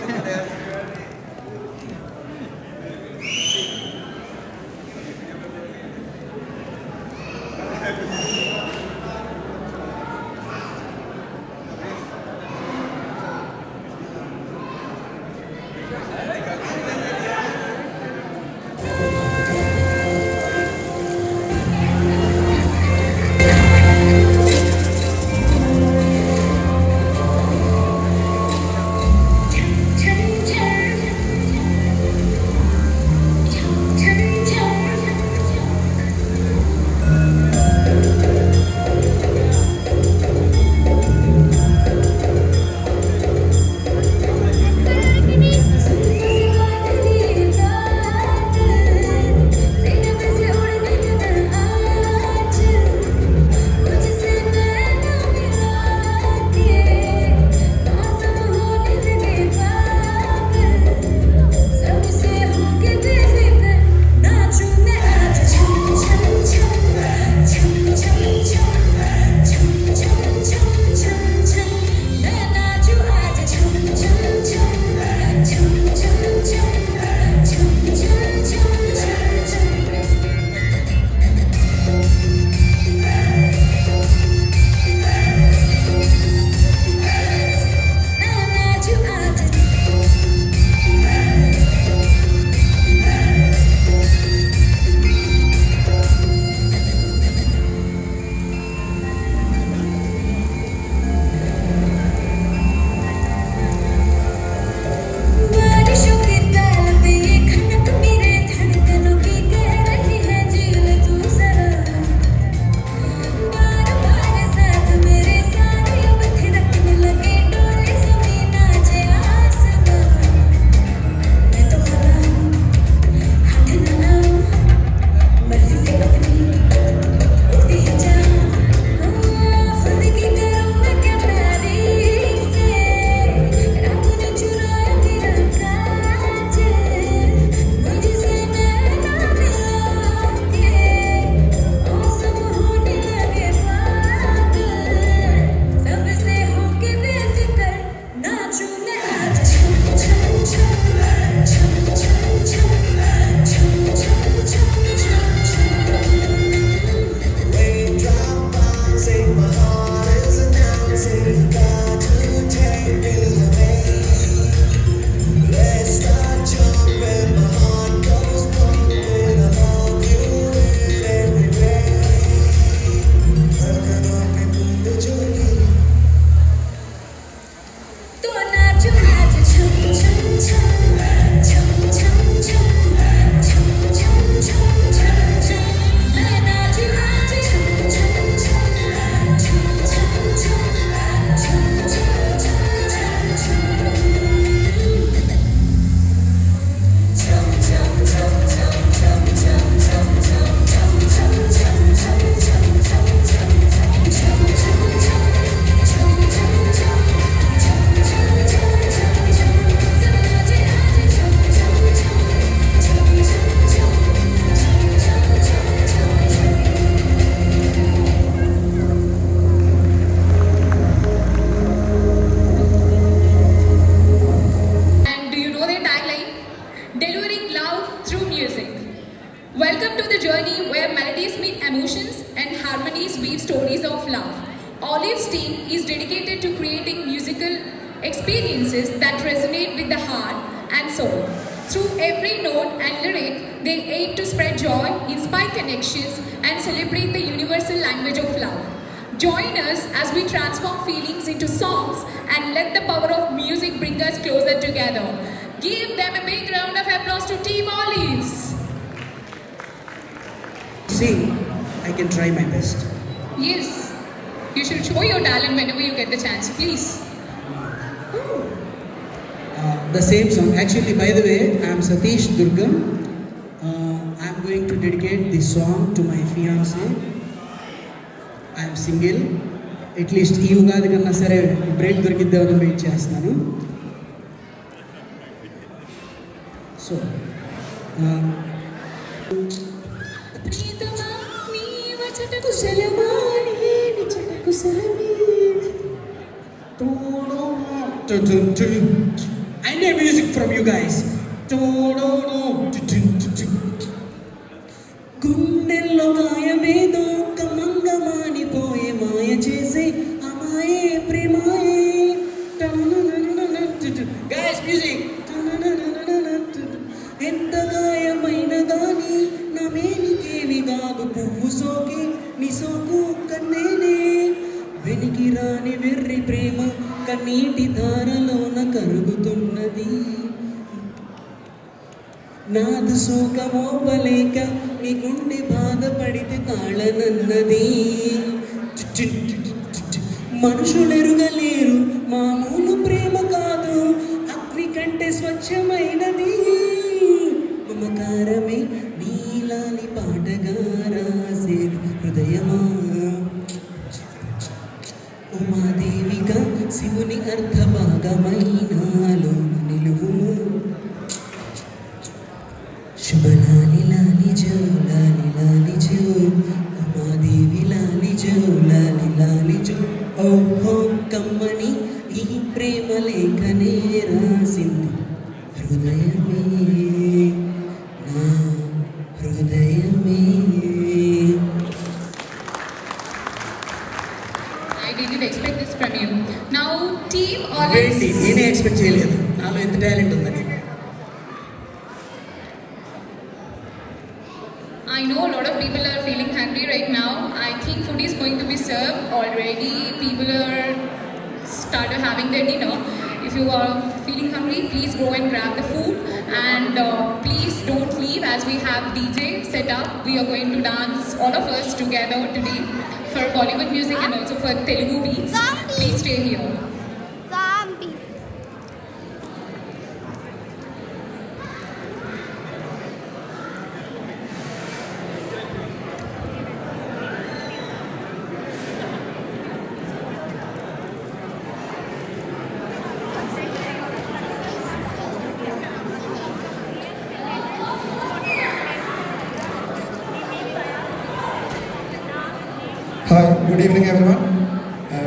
made with the heart and soul. Through every note and lyric, they aim to spread joy, inspire connections, and celebrate the universal language of love. Join us as we transform feelings into songs and let the power of music bring us closer together. Give them a big round of applause to Team Olives. Sing, I can try my best. Yes, you should show your talent whenever you get the chance, please. The same song. Actually, by the way, I am Satish Durgam. I am going to dedicate this song to my fiancée. I am single. At least ఈ ఉగాది కన్నా సరే break దొరికిద్దామని wait చేస్తున్నాను. So I need music from you guys. గుండెల్లో గాయమేదో కమంగా మానిపోయే మాయ చేసే అమాయే ప్రేమాయే. Guys, music. ఎంత గాయమైన గాని నా మేనికేమి గాగు పువ్వు సోకి నీ సోకు కన్నేనే. వెనికి రాని వెర్రి ప్రేమ కన్నీటి ధారలోన కరుగుతున్నది. నాదు శోకమోపలేక నీ గుండె బాధపడితే తాళనన్నది. మనుషులెరుగలేరు మామూలు ప్రేమ కాదు, అగ్ని కంటే స్వచ్ఛమైనది. మమకారమే నీలాలి పాటగా రాసేది హృదయమా. ఉమాదేవిగా శివుని అర్ధ భాగమైనాలో నిలువుము. శుభలాలి లాలి జో లాలి లాలి జో, ఉమాదేవి లాలి జో లాలి లాలి జో. ఓహో కమ్మని ఈ ప్రేమ లేఖనే రాసింది హృదయమే, నా హృదయమే. I didn't expect this from you. Now, Team Olives. నేనే ఎక్స్పెక్ట్ చేయలేదు నాలో ఎంత టాలెంట్ ఉందని. I know a lot of people are feeling hungry right now. I think food is going to be served already. People are started having their dinner. If you are feeling hungry, please go and grab the food, and please don't leave as we have DJ set up. We are going to dance all of us together today for Bollywood music and also for Telugu beats. Please stay here. Zombie. Hi, good evening everyone.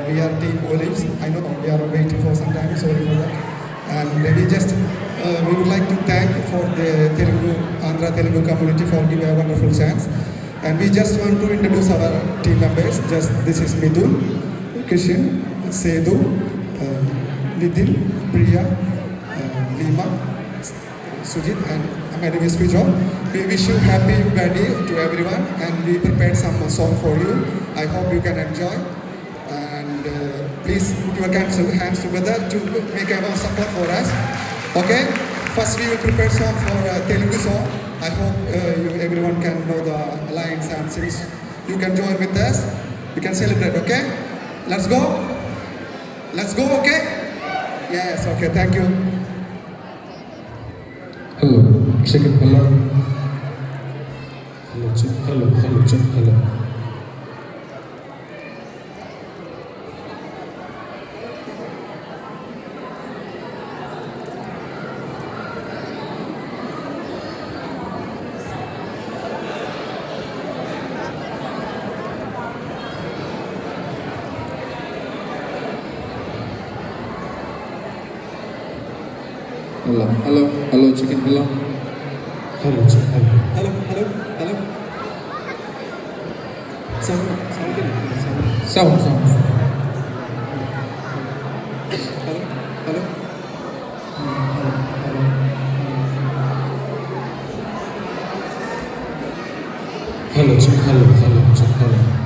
We are Team Olives. I know we are waiting for some time, sorry for that. And we would like to thank for the Andhra Telugu community for giving a wonderful chance. And we just want to introduce our team members. This is Midhun, Kishan, Sedu, Nitin, Priya, Lima, Sujit, and my name is Vijay. We wish you happy birthday to everyone, and we prepared some song for you. I hope you can enjoy, and please put your hands together to make our support for us. Okay, first we will prepare song for Telugu song. I hope everyone can know the lines, and since you can join with us, we can celebrate. Okay, let's go, okay. Yes, okay, thank you. Hello, chicken, hello. Hello, chicken, hello, chicken, hello. Hello, chicken, hello. Hello, chicken, hello. Hello. Sound. Hello. hello, check, hello, check, hello.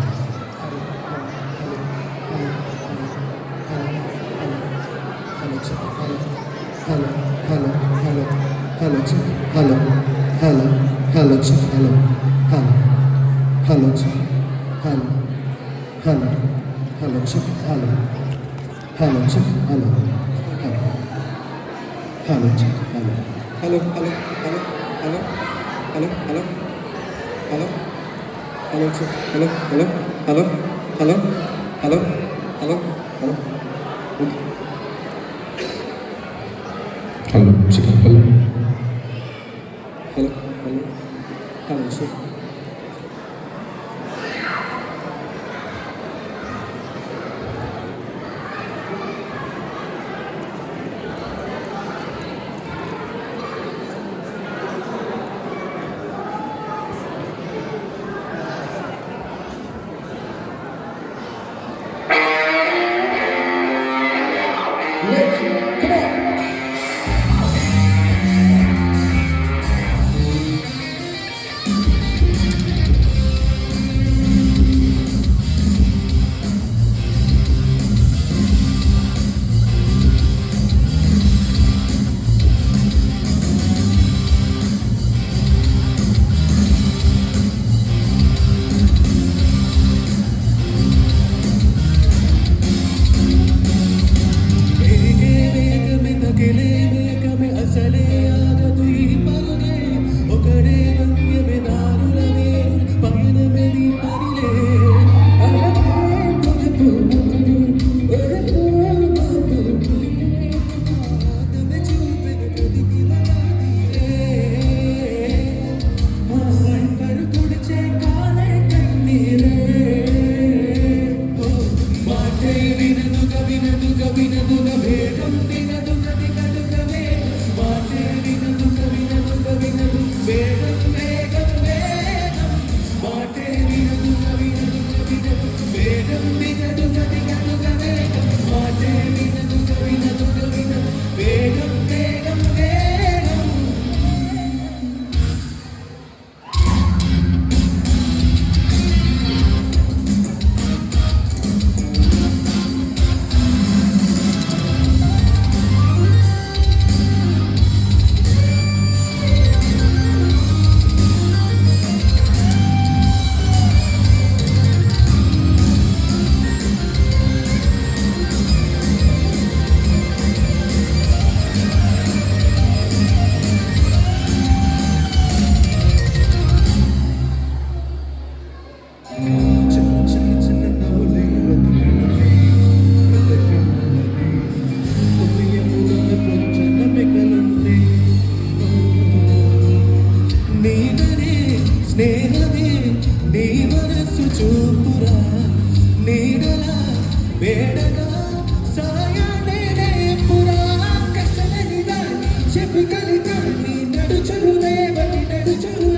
చెప్పి కలితాన్ని నడుచులు లేవని నడుచులు